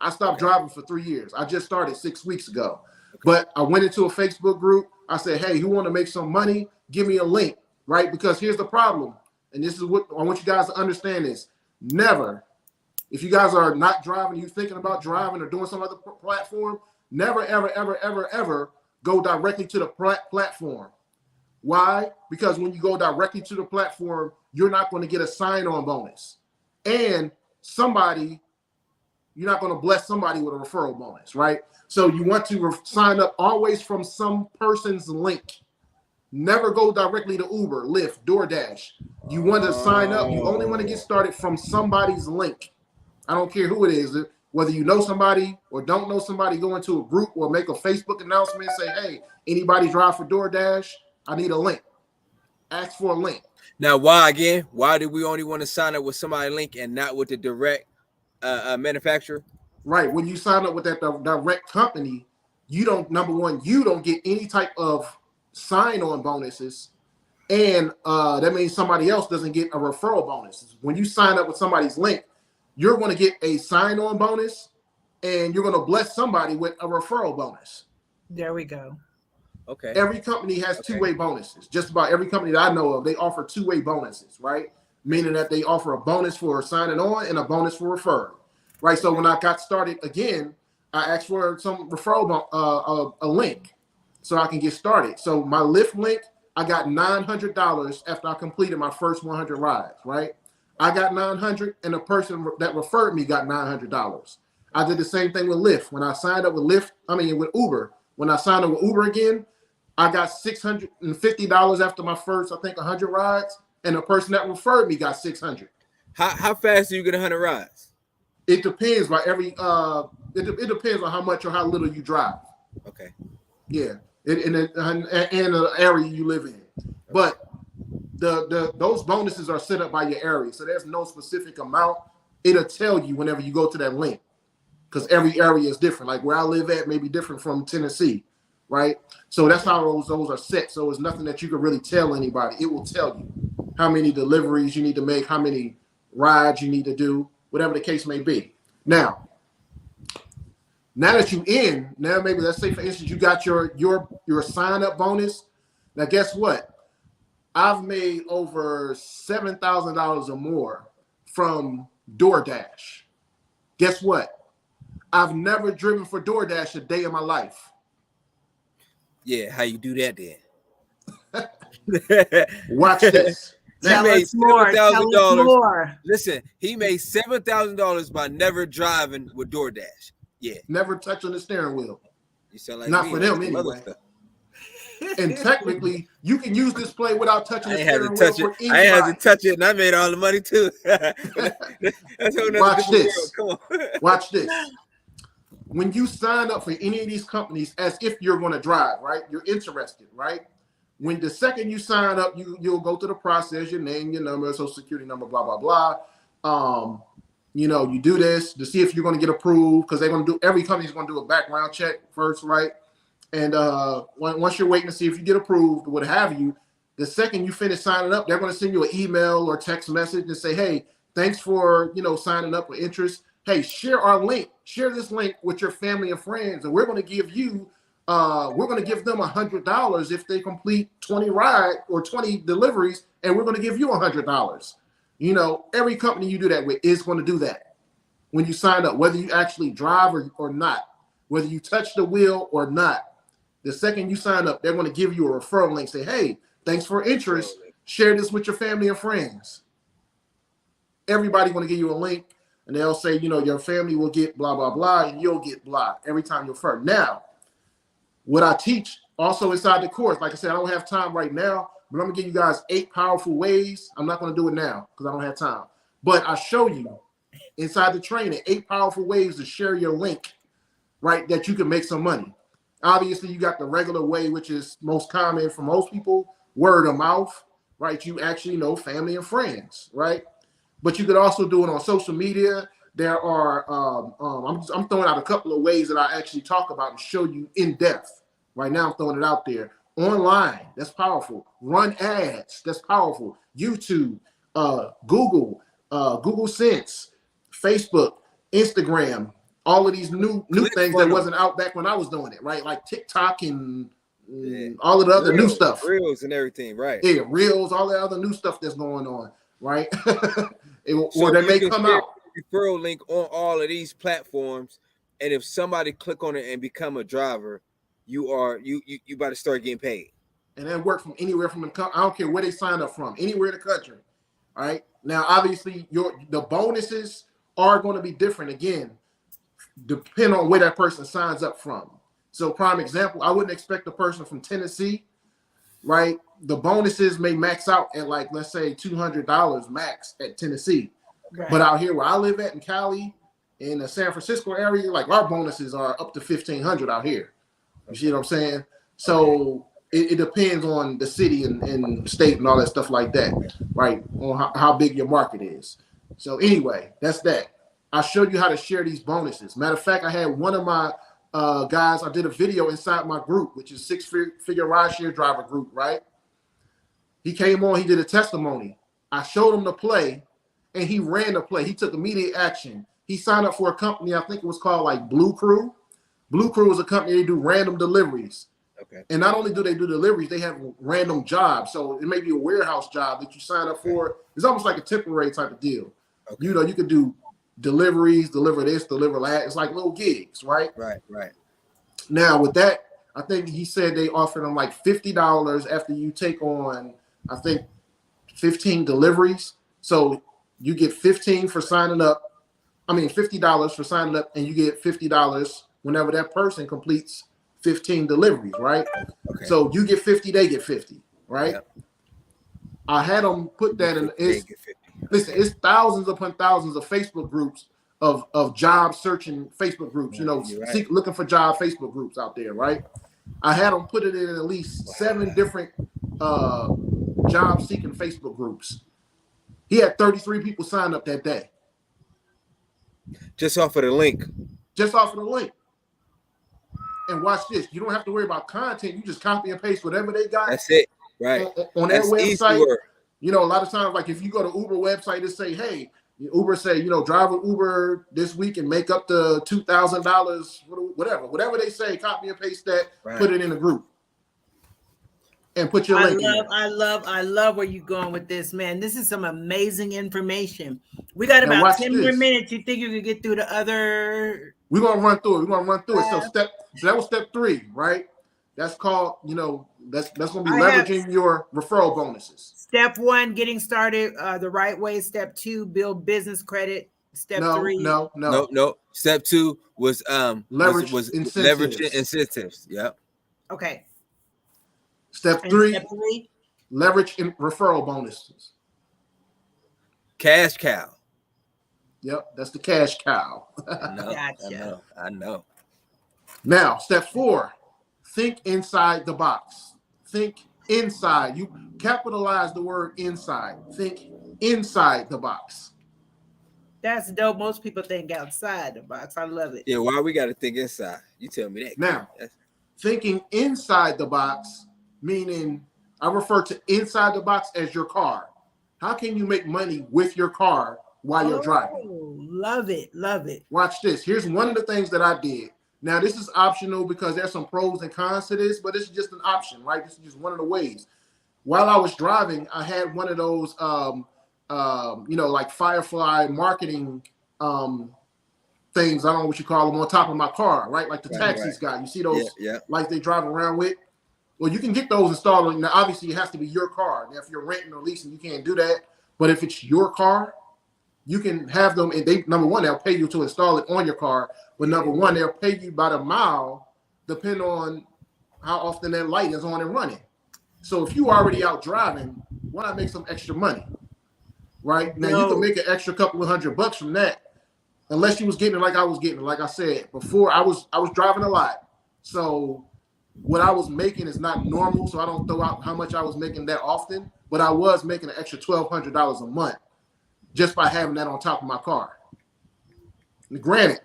I stopped driving for 3 years. I just started 6 weeks ago. Okay. But I went into a Facebook group. I said, "Hey, who want to make some money? Give me a link," right? Because here's the problem. And this is what I want you guys to understand is never, if you guys are not driving, you thinking about driving or doing some other platform, never, ever, ever, ever, ever go directly to the platform. Why? Because when you go directly to the platform, you're not going to get a sign-on bonus. And you're not going to bless somebody with a referral bonus, right? So you want to sign up always from some person's link. Never go directly to Uber, Lyft, DoorDash. You want to sign up. You only want to get started from somebody's link. I don't care who it is. Whether you know somebody or don't know somebody, go into a group or make a Facebook announcement and say, "Hey, anybody drive for DoorDash? I need a link." Ask for a link. Now, why again? Why do we only want to sign up with somebody's link and not with the direct manufacturer? Right. When you sign up with that direct company, you don't, number one, you don't get any type of sign-on bonuses. And that means somebody else doesn't get a referral bonus. When you sign up with somebody's link, you're going to get a sign-on bonus and you're going to bless somebody with a referral bonus. There we go. Okay. Every company has two-way bonuses. Just about every company that I know of, they offer two-way bonuses, right? Meaning that they offer a bonus for signing on and a bonus for referring, right? So when I got started again, I asked for some referral, a link so I can get started. So my Lyft link, I got $900 after I completed my first 100 rides, right? I got $900 and the person that referred me got $900. I did the same thing with Lyft. When I signed up with with Uber, when I signed up with Uber again, I got $650 after my first, I think, 100 rides, and the person that referred me got $600. How fast do you get 100 rides? It depends by it depends on how much or how little you drive. Okay. Yeah, and the area you live in. But those bonuses are set up by your area, so there's no specific amount. It'll tell you whenever you go to that link, because every area is different. Like where I live at may be different from Tennessee, right? So that's how those are set. So it's nothing that you can really tell anybody. It will tell you how many deliveries you need to make, how many rides you need to do, whatever the case may be. Now that maybe let's say for instance you got your sign up bonus. Now guess what? I've made over $7,000 or more from DoorDash. Guess what? I've never driven for DoorDash a day in my life. Yeah, how you do that then? Watch this. Tell us more. Listen, he made $7,000 by never driving with DoorDash. Yeah. Never touching the steering wheel. You sound like not me, for them anyway. And technically, you can use this play without touching the steering wheel for anybody. I had to touch it, and I made all the money too. Watch this. Come on. Watch this. When you sign up for any of these companies, as if you're going to drive, right? You're interested, right? When the second you sign up, you'll go through the process, your name, your number, social security number, blah, blah, blah. You do this to see if you're going to get approved, because every company's going to do a background check first, right? And once you're waiting to see if you get approved, what have you, the second you finish signing up, they're going to send you an email or text message and say, "Hey, thanks for signing up with interest. Hey, share our link. Share this link with your family and friends, and we're going to give them $100 if they complete 20 rides or 20 deliveries, and we're going to give you $100." Every company you do that with is going to do that when you sign up, whether you actually drive or not, whether you touch the wheel or not. The second you sign up, they're going to give you a referral link. Say, "Hey, thanks for interest. Share this with your family and friends." Everybody's going to give you a link, and they'll say, your family will get blah, blah, blah, and you'll get blah every time you refer. Now, what I teach also inside the course, like I said, I don't have time right now, but I'm going to give you guys 8 powerful ways. I'm not going to do it now because I don't have time. But I show you inside the training 8 powerful ways to share your link, right, that you can make some money. Obviously, you got the regular way, which is most common for most people, word of mouth, right? You actually know family and friends, right? But you could also do it on social media. There are, I'm throwing out a couple of ways that I actually talk about and show you in depth. Right now, I'm throwing it out there. Online, that's powerful. Run ads, that's powerful. YouTube, Google Sense, Facebook, Instagram, all of these new things that wasn't out back when I was doing it, right? Like TikTok and all of the other new stuff. Reels and everything, right? Yeah, Reels, all the other new stuff that's going on, right? Or that may come out. Referral link on all of these platforms, and if somebody click on it and become a driver, you about to start getting paid. And then work from anywhere from the I don't care where they sign up from, anywhere in the country. All right. Now, obviously, the bonuses are going to be different again, depending on where that person signs up from. So, prime example, I wouldn't expect a person from Tennessee, right? The bonuses may max out at, like, let's say $200 max at Tennessee. Right. But out here where I live at in Cali, in the San Francisco area, like our bonuses are up to $1,500 out here. You see what I'm saying? So it depends on the city and state and all that stuff like that, right? On how big your market is. So anyway, that's that. I showed you how to share these bonuses. Matter of fact, I had one of my guys, I did a video inside my group, which is six-figure rideshare driver group, right? He came on, he did a testimony. I showed him the play, and he ran the play. He took immediate action. He signed up for a company, I think it was called like Blue Crew. Blue Crew is a company, they do random deliveries. Okay. And not only do they do deliveries, they have random jobs. So it may be a warehouse job that you sign up for. It's almost like a temporary type of deal. Okay. You know, you could do deliveries, deliver this, deliver that. It's like little gigs, right? Right. Now with that, I think he said they offered them like $50 after you take on, I think, 15 deliveries. So you get 15 for signing up. I mean, $50 for signing up, and you get $50 whenever that person completes 15 deliveries, right? Okay. So you get 50, they get 50, right? Yep. I had them put that in. Listen, it's thousands upon thousands of Facebook groups of job searching Facebook groups, you know, looking for job Facebook groups out there, right? I had them put it in at least 7 different job seeking Facebook groups. He had 33 people sign up that day. Just off of the link. Just off of the link. And watch this. You don't have to worry about content. You just copy and paste whatever they got. That's it. Right. On their website. You know, a lot of times, like if you go to Uber website and say, hey, Uber say, you know, drive an Uber this week and make up to $2,000, whatever they say, copy and paste that, put it in a group. And put your link in. I love where you're going with this, man. This is some amazing information. We got about 10 more minutes. You think you could get through the other? We're gonna run through it. So that was step 3, right? That's called, you know, that's gonna be leveraging your referral bonuses. Step 1, getting started the right way. Step 2, build business credit. Step 3. No. Step 2 was leveraging incentives. Yep. Okay. Step 3, leverage in referral bonuses. Cash cow. Yep, that's the cash cow. I know. Now, step 4, think inside the box. Think inside. You capitalize the word inside. Think inside the box. That's dope. Most people think outside the box. I love it. Yeah, why we got to think inside? You tell me that. Now, thinking inside the box, meaning I refer to inside the box as your car. How can you make money with your car while you're driving? Love it. Watch this. Here's one of the things that I did. Now, this is optional because there's some pros and cons to this, but it's just an option, right? This is just one of the ways. While I was driving, I had one of those, you know, like Firefly marketing things. I don't know what you call them, on top of my car, right? Like the taxis guy. You see those like they drive around with? Well, you can get those installed. Now, obviously, it has to be your car. Now, if you're renting or leasing, you can't do that. But if it's your car, you can have them. And they, number one, they'll pay you to install it on your car. But number one, they'll pay you by the mile, depending on how often that light is on and running. So if you already out driving, why not make some extra money? Right? Now, you can make an extra couple of $100 from that. Unless you was getting it like I was getting it. Like I said before, I was driving a lot. So what I was making is not normal, so I don't throw out how much I was making that often. But I was making an extra $1,200 a month just by having that on top of my car. And granted,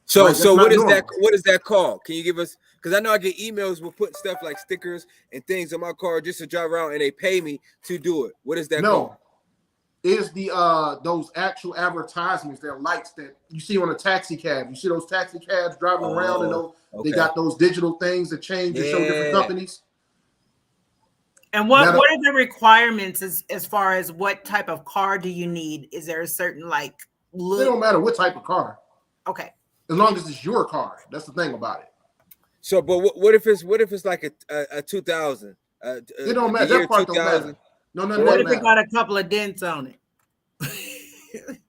So right, that's what not is that? normal. What is that called? Can you give us? Because I know I get emails with putting stuff like stickers and things on my car just to drive around, and they pay me to do it. What is that called? No, is the those actual advertisements, they're lights that you see on a taxi cab. You see those taxi cabs driving around, and those okay. they got those digital things that change and show different companies. And what are the requirements as far as what type of car do you need? Is there a certain like look? It don't matter what type of car. Okay. As long as it's your car. That's the thing about it. So, but what if it's like a 2000? It don't matter. That part don't matter. No, what if it got a couple of dents on it?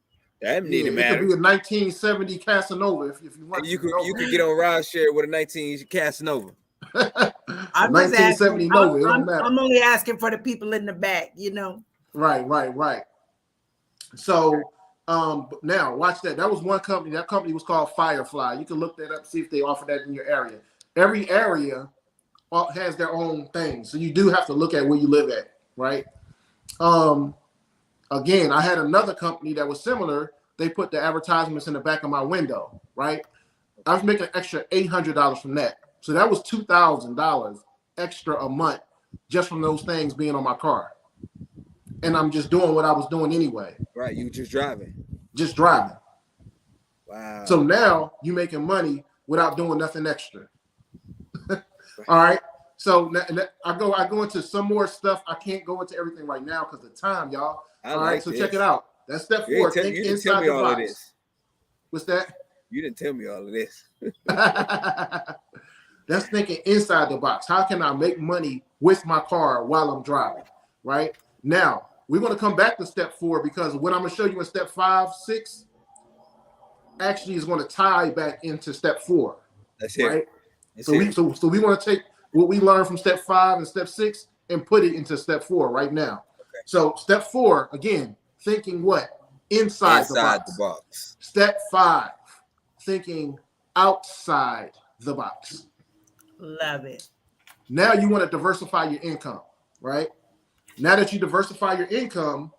That need to matter. It could be a 1970 Casanova if you want. You could get on ride share with a 19 Casanova. I'm 1970 Nova. It don't matter. I'm only asking for the people in the back, you know. Right. So now watch that. That was one company. That company was called Firefly. You can look that up, see if they offer that in your area. Every area has their own thing, so you do have to look at where you live at, right? Again, I had another company that was similar. They put the advertisements in the back of my window, right? I was making an extra $800 from that. So that was $2,000 extra a month just from those things being on my car. And I'm just doing what I was doing anyway. Right, you just driving. Just driving. Wow. So now you're making money without doing nothing extra. All right. So I go into some more stuff. I can't go into everything right now because of time, y'all. All right, so check it out. That's step 4. Think inside the box. What's that? You didn't tell me all of this. That's thinking inside the box. How can I make money with my car while I'm driving? Right? Now, we're going to come back to step 4 because what I'm going to show you in step 5, 6 actually is going to tie back into step 4. That's it. Right? So we want to take what we learned from step 5 and step 6 and put it into step 4 right now. Okay. So step 4, again, thinking what? Inside the box. Step 5, thinking outside the box. Love it. Now you want to diversify your income, right? Now that you diversify your income,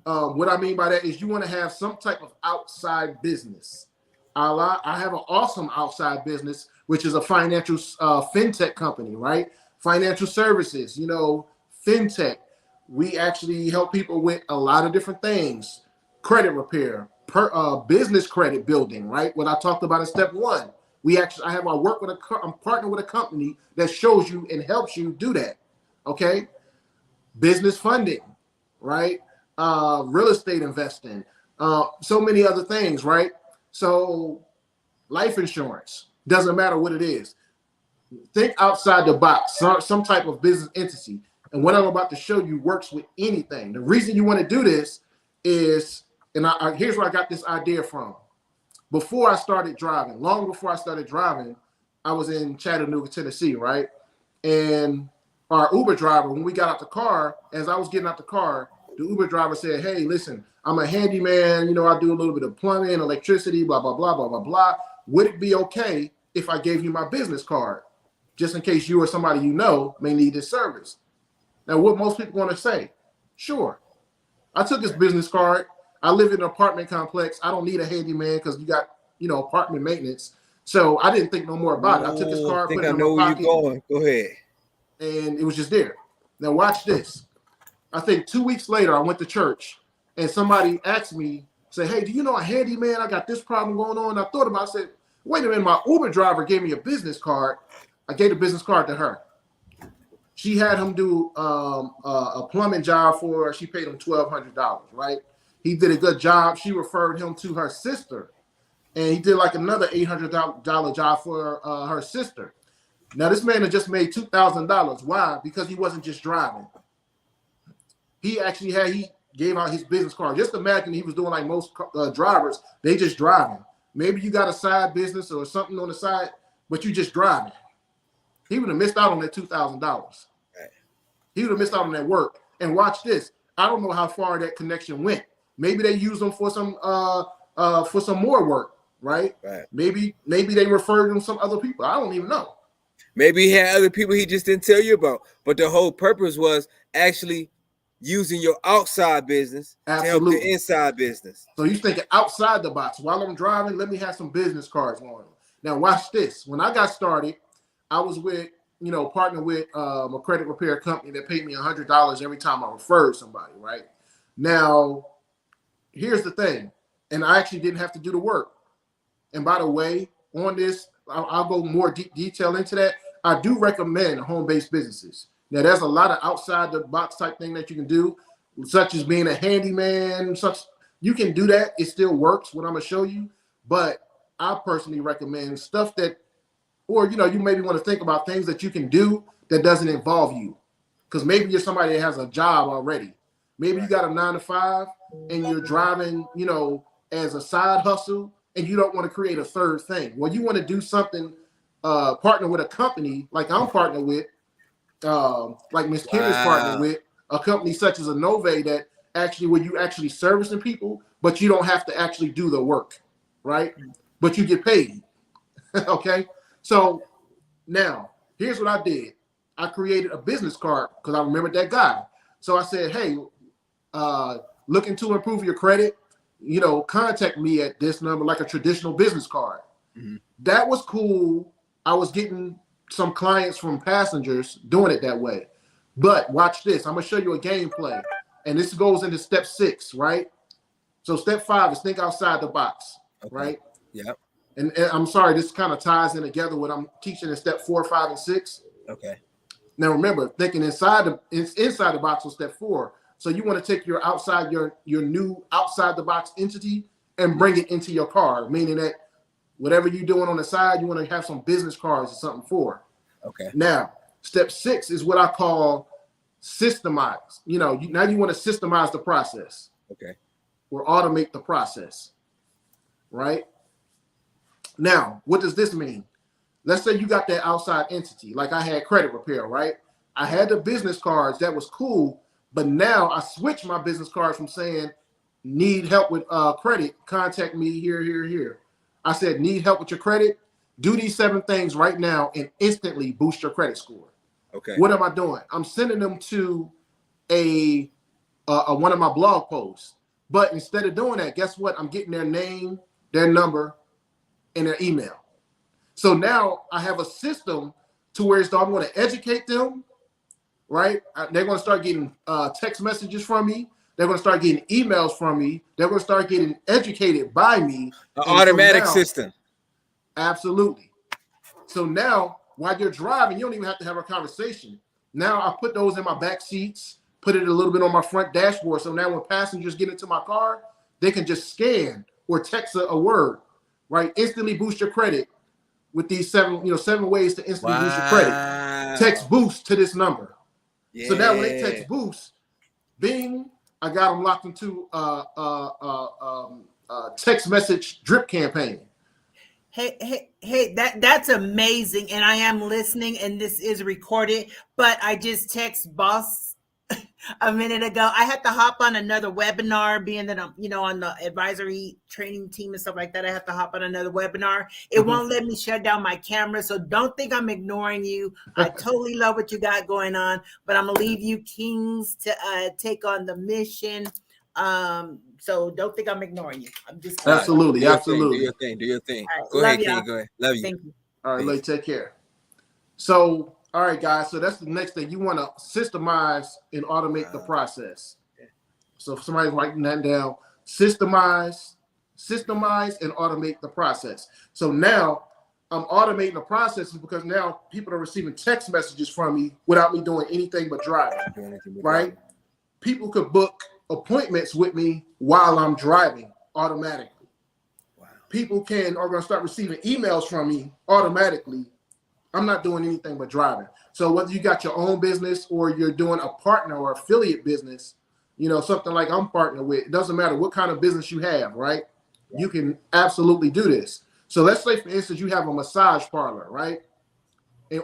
what I mean by that is you want to have some type of outside business. I have an awesome outside business, which is a financial fintech company, right? Financial services, fintech. We actually help people with a lot of different things. Credit repair, business credit building, right? What I talked about in step 1. I'm partnered with a company that shows you and helps you do that. Okay. Business funding, right? Real estate investing, so many other things, right? So life insurance, doesn't matter what it is. Think outside the box, some type of business entity. And what I'm about to show you works with anything. The reason you want to do this is, and here's where I got this idea from. Before I started driving, long before I started driving, I was in Chattanooga, Tennessee, right? And our Uber driver, when we got out the car, as I was getting out the car, the Uber driver said, "Hey, listen, I'm a handyman. I do a little bit of plumbing, electricity, blah, blah, blah, blah, blah, blah. Would it be okay if I gave you my business card, just in case you or somebody may need this service?" Now, what most people want to say, sure. I took his business card. I live in an apartment complex. I don't need a handyman because you got, apartment maintenance. So I didn't think no more about it. I took his card, put it in my pocket. I think I know where you're going. Go ahead. And it was just there. Now watch this. I think 2 weeks later, I went to church and somebody asked me, say, "Hey, do you know a handyman? I got this problem going on." And I thought about it. I said, wait a minute, my Uber driver gave me a business card. I gave the business card to her. She had him do a plumbing job for her. She paid him $1,200, right? He did a good job. She referred him to her sister. And he did like another $800 job for her sister. Now, this man had just made $2,000. Why? Because he wasn't just driving. He actually gave out his business card. Just imagine he was doing like most drivers. They just driving. Maybe you got a side business or something on the side, but you just driving. He would have missed out on that $2,000. He would have missed out on that work. And watch this. I don't know how far that connection went. Maybe they used him for some more work, right? Maybe they referred him some other people. I don't even know. Maybe he had other people he just didn't tell you about. But the whole purpose was actually using your outside business to help the Absolutely. inside business. So you're thinking outside the box. While I'm driving, let me have some business cards on. Now watch this. When I got started, I was with, partnered with a credit repair company that paid me $100 every time I referred somebody, right? Now, here's the thing. And I actually didn't have to do the work. And by the way, on this, I'll go more detail into that. I do recommend home-based businesses. Now, there's a lot of outside the box type thing that you can do, such as being a handyman. You can do that. It still works, what I'm going to show you. But I personally recommend stuff that, or, you maybe want to think about things that you can do that doesn't involve you. Because maybe you're somebody that has a job already. Maybe you got a 9-to-5 and you're driving, as a side hustle, and you don't want to create a third thing. Well, you want to do something, partner with a company like I'm partnered with, like Miss Kim is partnered with, a company such as a Nove that actually, where you actually servicing people, but you don't have to actually do the work, right? But you get paid. Okay. So now here's what I did. I created a business card because I remembered that guy. So I said, hey, looking to improve your credit, contact me at this number, like a traditional business card. Mm-hmm. That was cool. I was getting some clients from passengers doing it that way. But watch this. I'm going to show you a gameplay. And this goes into step 6, right? So step 5 is think outside the box, right? Yep. And I'm sorry, this kind of ties in together what I'm teaching in step 4, 5, and 6. Okay. Now remember, thinking inside the box was step 4. So you want to take your new outside the box entity and bring it into your card, meaning that whatever you're doing on the side, you want to have some business cards or something for. Okay. Now, step 6 is what I call systemize. Now you want to systemize the process. Okay. Or automate the process. Right? Now, what does this mean? Let's say you got that outside entity, like I had credit repair, right? I had the business cards, that was cool, but now I switched my business cards from saying, need help with credit, contact me here. I said, need help with your credit? Do these 7 things right now and instantly boost your credit score. Okay. What am I doing? I'm sending them to a one of my blog posts. But instead of doing that, guess what? I'm getting their name, their number, and their email. So now I have a system to where I'm going to educate them, right? They're going to start getting text messages from me. They're going to start getting emails from me. They're going to start getting educated by me. An automatic system. Absolutely. So now, while you're driving, you don't even have to have a conversation. Now I put those in my back seats, put it a little bit on my front dashboard. So now when passengers get into my car, they can just scan or text a word, right? Instantly boost your credit with these 7 ways to instantly boost your credit. Text boost to this number. Yeah. So now when they text boost, bing, I got them locked into text message drip campaign. Hey, that's amazing. And I am listening, and this is recorded, but I just text boss a minute ago. I had to hop on another webinar, being that I'm, on the advisory training team and stuff like that. I have to hop on another webinar. It won't let me shut down my camera. So don't think I'm ignoring you. I totally love what you got going on, but I'm gonna leave you kings to take on the mission. So don't think I'm ignoring you. I'm just absolutely. Do your thing. Right, go ahead, King. Go ahead. Love you. Thank you. All right, Lady, take care. So, all right, guys. So that's the next thing. You want to systemize and automate the process. So if somebody's writing that down, systemize and automate the process. So now I'm automating the process because now people are receiving text messages from me without me doing anything but driving. Right? People could book appointments with me while I'm driving automatically. Wow. People are going to start receiving emails from me automatically. I'm not doing anything but driving. So whether you got your own business or you're doing a partner or affiliate business, something like I'm partnered with, it doesn't matter what kind of business you have, right? You can absolutely do this. So let's say, for instance, you have a massage parlor, right?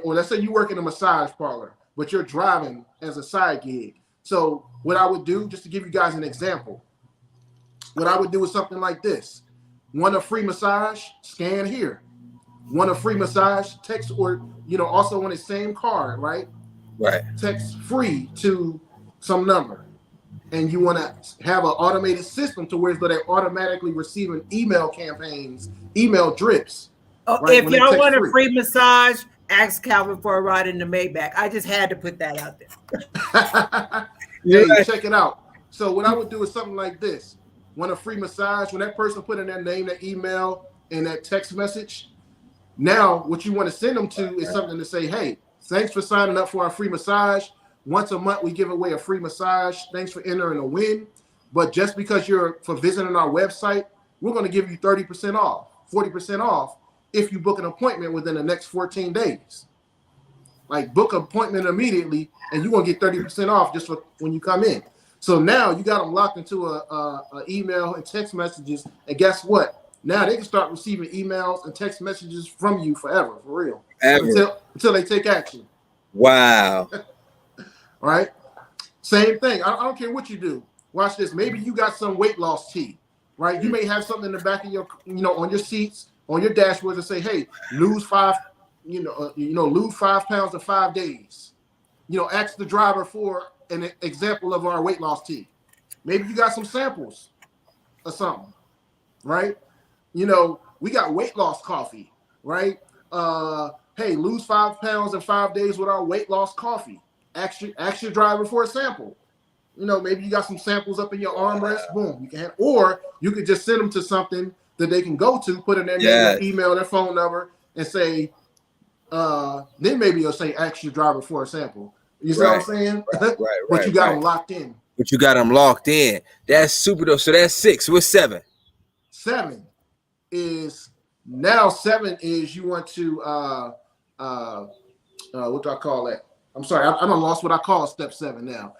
Or let's say you work in a massage parlor, but you're driving as a side gig. So what I would do, just to give you guys an example, what I would do is something like this. Want a free massage? Scan here. Want a free massage? Text, or also on the same card, right? Right. Text free to some number. And you want to have an automated system to where they're automatically receiving email campaigns, email drips, Oh, right? if When they y'all text want a free. free massage, ask Calvin for a ride in the Maybach. I just had to put that out there. Hey, check it out. So what I would do is something like this. Want a free massage? When that person put in their name, their email, and that text message, now what you want to send them to is something to say, hey, thanks for signing up for our free massage. Once a month, we give away a free massage. Thanks for entering a win. But just because you're for visiting our website, we're going to give you 30% off, 40% off if you book an appointment within the next 14 days. Like, book an appointment immediately, and you're going to get 30% off just for when you come in. So now you got them locked into a email and text messages. And guess what? Now they can start receiving emails and text messages from you forever, for real. Ever. Until they take action. Wow. All right. Same thing. I don't care what you do. Watch this. Maybe you got some weight loss tea, right? You may have something in the back of your, on your seats, on your dashboard, and say, hey, lose 5 pounds in 5 days. Ask the driver for an example of our weight loss tea. Maybe you got some samples or something, right? We got weight loss coffee, right? Hey, lose 5 pounds in 5 days with our weight loss coffee. Ask your driver for a sample. Maybe you got some samples up in your armrest. Boom, you can or you could just send them to something that they can go to, put in their name, their email, their phone number, and say, then maybe you'll say, ask your driver for a sample. You see what I'm saying? Right. But you got them locked in. But you got them locked in. That's super dope. So that's 6. What's 7? 7 is you want to what do I call that? I'm sorry, I done lost what I call step 7 now.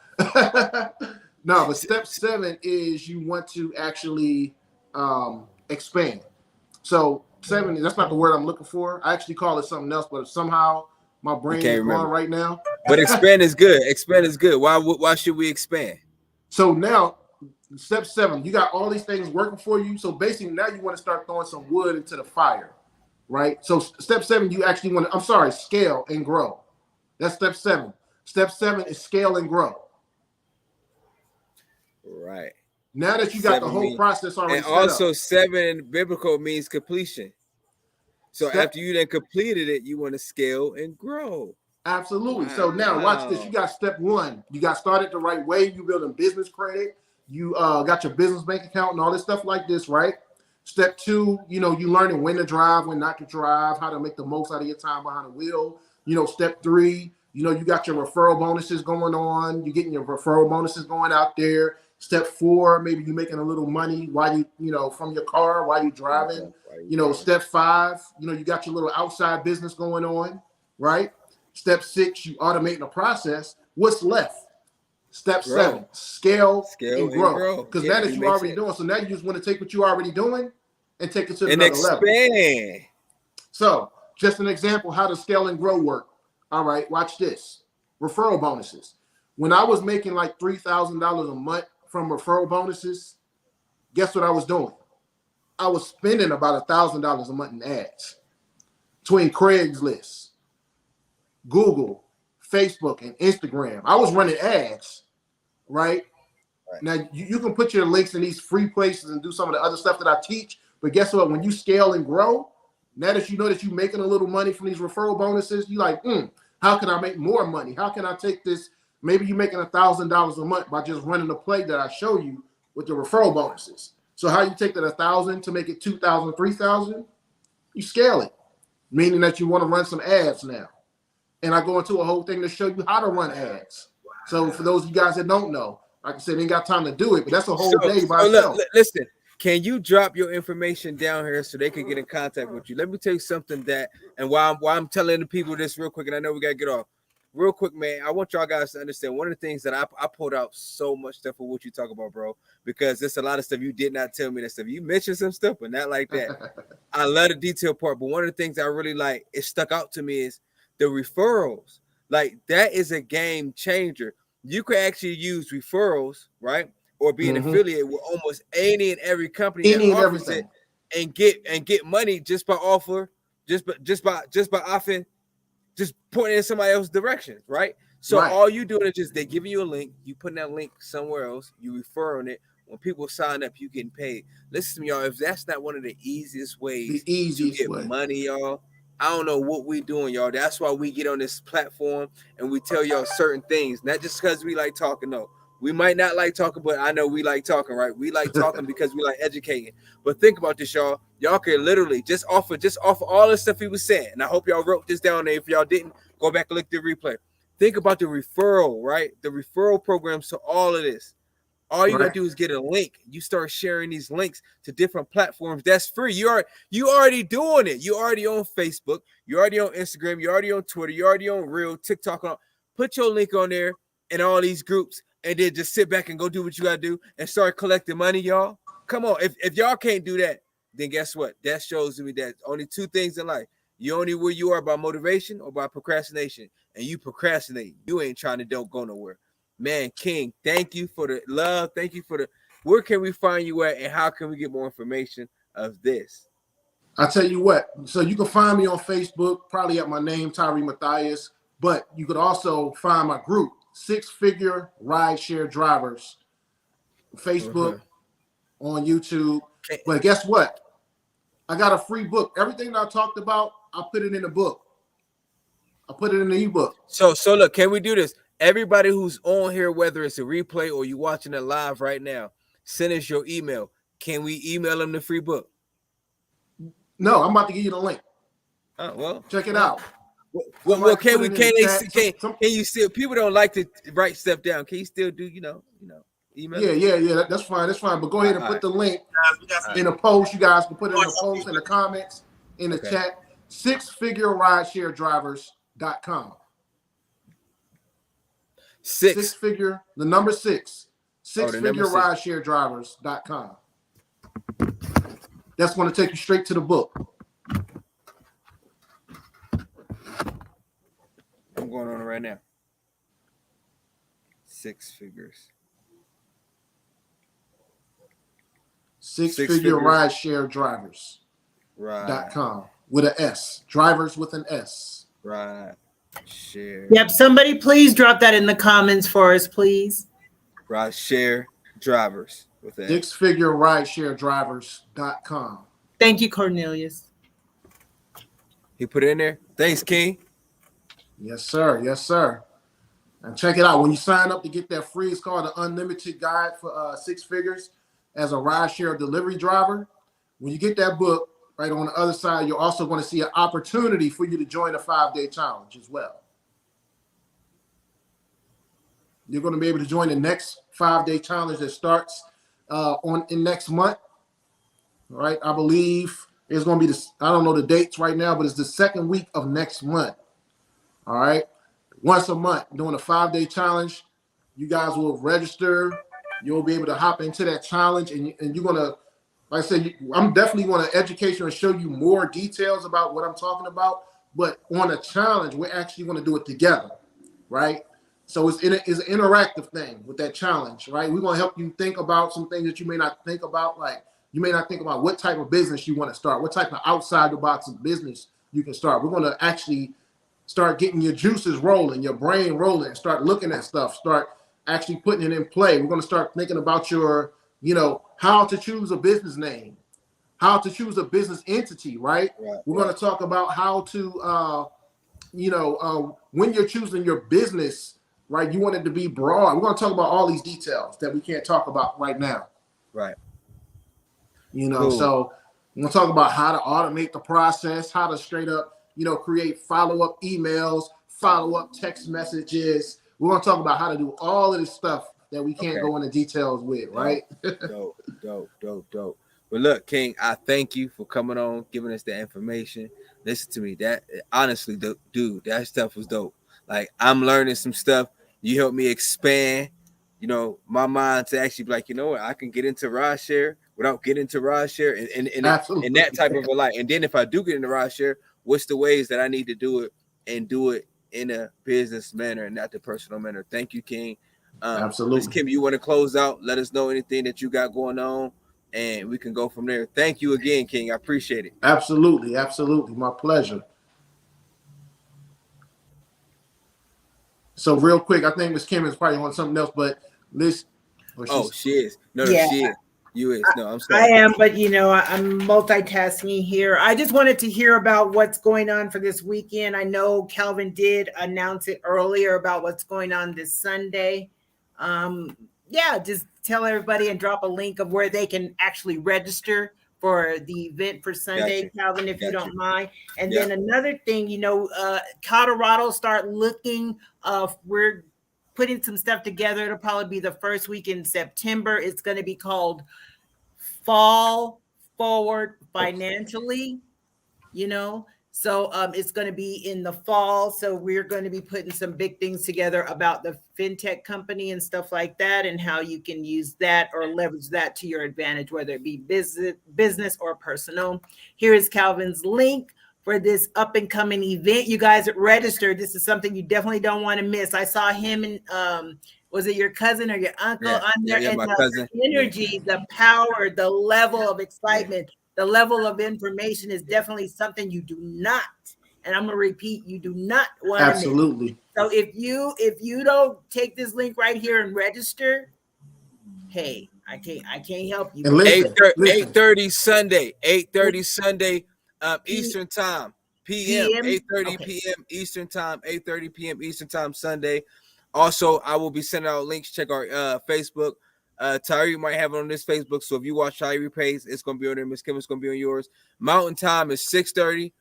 No, but step 7 is you want to actually expand. So 7, that's not the word I'm looking for. I actually call it something else, but somehow my brain is gone right now. But expand is good. Expand is good. Why should we expand? So now, step 7, you got all these things working for you. So basically now you want to start throwing some wood into the fire, right? So step 7, you actually want to, scale and grow. That's step 7. Step 7 is scale and grow. Right. Now that you got the whole process already set up. And also 7 biblical means completion. So after you then completed it, you want to scale and grow. Absolutely. Wow. So now watch this. You got step 1. You got started the right way. You building business credit. You got your business bank account and all this stuff like this, right? Step 2, you learning when to drive, when not to drive, how to make the most out of your time behind the wheel. Step 3, you got your referral bonuses going on. You're getting your referral bonuses going out there. Step 4, maybe you're making a little money while from your car while you're driving. Step 5, you got your little outside business going on, right? Step 6, you automating the process. What's left? Step 7, scale and grow. Because now that you're already doing, so now you just want to take what you're already doing and take it to another level. So just an example, how does scale and grow work? All right, watch this. Referral bonuses. When I was making like $3,000 a month from referral bonuses, guess what I was doing? I was spending about $1,000 a month in ads between Craigslist, Google, Facebook, and Instagram. I was running ads, right? Now, you can put your links in these free places and do some of the other stuff that I teach, but guess what? When you scale and grow, now that you know that you're making a little money from these referral bonuses, you're like, how can I make more money? How can I take this? Maybe you're making $1,000 a month by just running the play that I show you with the referral bonuses. So how you take that 1,000 to make it 2,000, 3,000? You scale it, meaning that you want to run some ads now. And I go into a whole thing to show you how to run ads. So for those of you guys that don't know, like I said, ain't got time to do it, but that's a whole day by itself. Listen, can you drop your information down here so they can get in contact with you? Let me tell you something while I'm telling the people this real quick, and I know we got to get off. Real quick, man, I want y'all guys to understand one of the things that I pulled out so much stuff for what you talk about, bro, because there's a lot of stuff you did not tell me that stuff. You mentioned some stuff, but not like that. I love the detail part, but one of the things I really like, it stuck out to me is the referrals. Like, that is a game changer. You could actually use referrals, right? Or be an affiliate with almost any and every company that offers it and get money just by offer just by often just pointing in somebody else's direction, right? So Right. all you doing is just they giving you a link, you putting that link somewhere else, you referring it. When people sign up, you getting paid. Listen to me, y'all. If that's not one of the easiest The ways to easiest get way. money, y'all, I don't know what we doing, y'all. That's why we get on this platform and we tell y'all certain things, not just because we like talking. No, we might not like talking, but I know we like talking, right? We like talking because we like educating. But think about this, y'all. Y'all can literally just offer all the stuff he was saying. And I hope y'all wrote this down there. If y'all didn't, go back and look at the replay. Think about the referral, right? The referral programs to all of this. All you Right. gotta do is get a link. You start sharing these links to different platforms. That's free. You already doing it. You already on Facebook. You already on Instagram. You already on Twitter. You already on Reel, TikTok. Put your link on there in all these groups, and then just sit back and go do what you gotta do and start collecting money, y'all. Come on. If y'all can't do that, then guess what? That shows me that only two things in life. You only where you are by motivation or by procrastination. And you procrastinate. You ain't trying to don't go nowhere. Man, King, thank you for the love. Thank you for the where can we find you at and how can we get more information of this? I tell you what, so you can find me on Facebook, probably at my name, Tyree Matthias, but you could also find my group, Six Figure Rideshare Drivers, Facebook, on YouTube. Okay. But guess what? I got a free book. Everything that I talked about, I put it in a book. I put it in the ebook. So look, can we do this? Everybody who's on here, whether it's a replay or you watching it live right now, send us your email. Can we email them the free book? No, I'm about to give you the link. Oh, well, check it out. Well, can you still? People don't like to write stuff down. Can you still do? Email? Yeah. That's fine. But go ahead and put the link in a post. You guys can put it in a post in the comments in the chat. SixFigureRideshareDrivers.com. Six figure, the number 6. SixFigureRideshareDrivers.com. That's going to take you straight to the book. I'm going on it right now. 6 figures. SixFigureRideshareDrivers.com with an S. Drivers with an S. Ride share. Yep. Somebody please drop that in the comments for us, please. Ride share drivers with that. SixFigureRideshareDrivers.com. Thank you, Cornelius. He put it in there. Thanks, King. Yes, sir. Yes, sir. And check it out. When you sign up to get that free, it's called the Unlimited Guide for 6 Figures as a rideshare delivery driver. When you get that book, right on the other side, you're also going to see an opportunity for you to join a 5-day challenge as well. You're going to be able to join the next 5-day challenge that starts in next month. All right. I believe it's going to be I don't know the dates right now, but it's the second week of next month. All right. Once a month, doing a 5-day challenge. You guys will register. You'll be able to hop into that challenge, and you're going to, like I said, I'm definitely going to educate you and show you more details about what I'm talking about. But on a challenge, we're actually going to do it together, right? So it's an interactive thing with that challenge, right? We're going to help you think about some things that you may not think about. Like you may not think about what type of business you want to start, what type of outside the box of business you can start. We're going to actually start getting your juices rolling, your brain rolling, start looking at stuff, start actually putting it in play. We're going to start thinking about your, how to choose a business name, how to choose a business entity, right? We're going to talk about how to, when you're choosing your business, right, you want it to be broad. We're going to talk about all these details that we can't talk about right now. Right. Cool. So we're going to talk about how to automate the process, how to straight up, create follow-up emails, follow-up text messages. We're going to talk about how to do all of this stuff that we can't go into details with, right? Dope. But look, King, I thank you for coming on, giving us that information. Listen to me. That honestly, dude, that stuff was dope. Like I'm learning some stuff. You helped me expand, my mind to actually be like, what, I can get into rideshare without getting into rideshare and that type of a life. And then if I do get into rideshare, what's the ways that I need to do it and do it in a business manner and not the personal manner? Thank you, King. Absolutely. Ms. Kim, you want to close out? Let us know anything that you got going on and we can go from there. Thank you again, King. I appreciate it. Absolutely, absolutely, my pleasure. So real quick, I think Miss Kim is probably on something else, but this. Oh, she is. No, Yeah. she is. You is. No, I'm I sorry. am, but I'm multitasking here. I just wanted to hear about what's going on for this weekend. I know Calvin did announce it earlier about what's going on this Sunday. Yeah, just tell everybody and drop a link of where they can actually register for the event for Sunday, Gotcha. Calvin, if you don't mind. And Yeah. then another thing, Colorado start looking. We're putting some stuff together. It'll probably be the first week in September. It's going to be called Fall Forward Financially, so it's going to be in the fall. So we're going to be putting some big things together about the fintech company and stuff like that, and how you can use that or leverage that to your advantage, whether it be business or personal. Here is Calvin's link for this up and coming event. You guys registered. This is something you definitely don't want to miss. I saw him and was it your cousin or your uncle on there? Yeah, and my the cousin. energy, the power, the level of excitement, the level of information is definitely something you do not, and I'm gonna repeat, you do not want to miss. Absolutely. So if you don't take this link right here and register, hey, I can't help you. And listen, 8:30 Sunday, 8:30 Sunday, Eastern time, PM, PM? 8:30 Okay. PM Eastern time, 8:30 PM Eastern time Sunday. Also, I will be sending out links. Check our Facebook. Tyree might have it on this Facebook, so if you watch Tyree page, it's gonna be on there. Miss Kim is gonna be on yours. Mountain time is 6:30.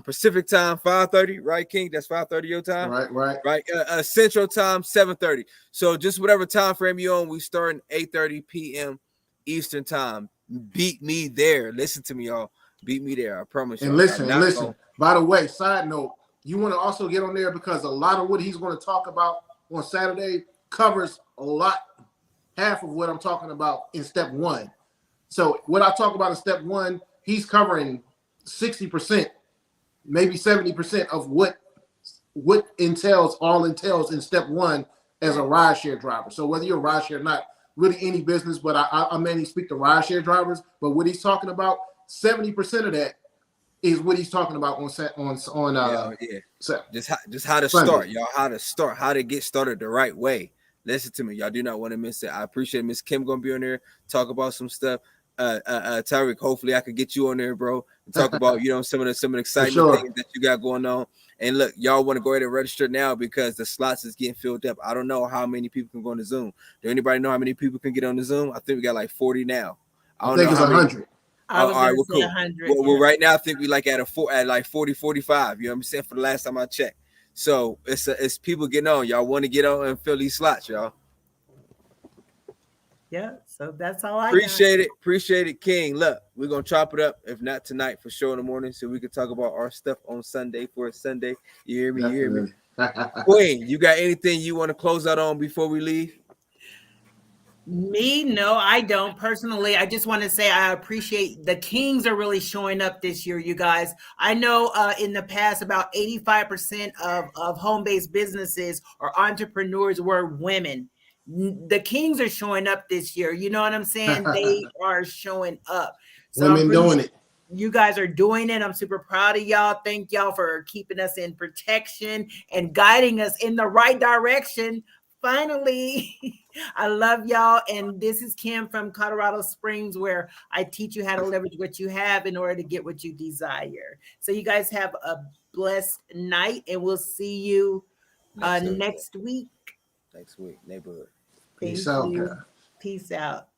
Pacific time 5:30. Right, King? That's 5:30 your time. Right. Central time 7:30. So just whatever time frame you on, we start at 8:30 p.m. Eastern time. Beat me there. Listen to me, y'all. Beat me there. I promise you. And listen. By the way, side note, you want to also get on there because a lot of what he's going to talk about on Saturday covers half of what I'm talking about in step one. So what I talk about in step one, he's covering 60%, maybe 70% of what entails in step one as a rideshare driver. So whether you're a rideshare or not, really any business, but I mainly speak to rideshare drivers. But what he's talking about, 70% of that is what he's talking about on just how to start, y'all. How to get started the right way. Listen to me, y'all. Do not want to miss it. I appreciate Miss Kim gonna be on there, talk about some stuff. Tyreek, hopefully I could get you on there, bro, and talk about some of the exciting things that you got going on. And look, y'all want to go ahead and register now because the slots is getting filled up. I don't know how many people can go on the Zoom. Do anybody know how many people can get on the Zoom? I think we got like 40 now. I think it's 100. I was all right, well, cool. 100. Well, right now I think we like at like 40, 45. You know what I'm saying? For the last time I checked. So it's people getting on. Y'all want to get on and fill these slots, y'all. Yeah, so that's all I appreciate it. Appreciate it, King. Look, we're gonna chop it up. If not tonight, for sure in the morning, so we can talk about our stuff on Sunday for a Sunday. You hear me? Definitely. You hear me? Queen, you got anything you want to close out on before we leave? Me? No, I don't. Personally, I just want to say I appreciate the Kings are really showing up this year, you guys. I know in the past about 85% of home-based businesses or entrepreneurs were women. The Kings are showing up this year. You know what I'm saying? They are showing up. So women doing it. You guys are doing it. I'm super proud of y'all. Thank y'all for keeping us in protection and guiding us in the right direction. Finally, I love y'all. And this is Kim from Colorado Springs, where I teach you how to leverage what you have in order to get what you desire. So you guys have a blessed night, and we'll see you next week. Next week, neighborhood. Peace out. Peace out.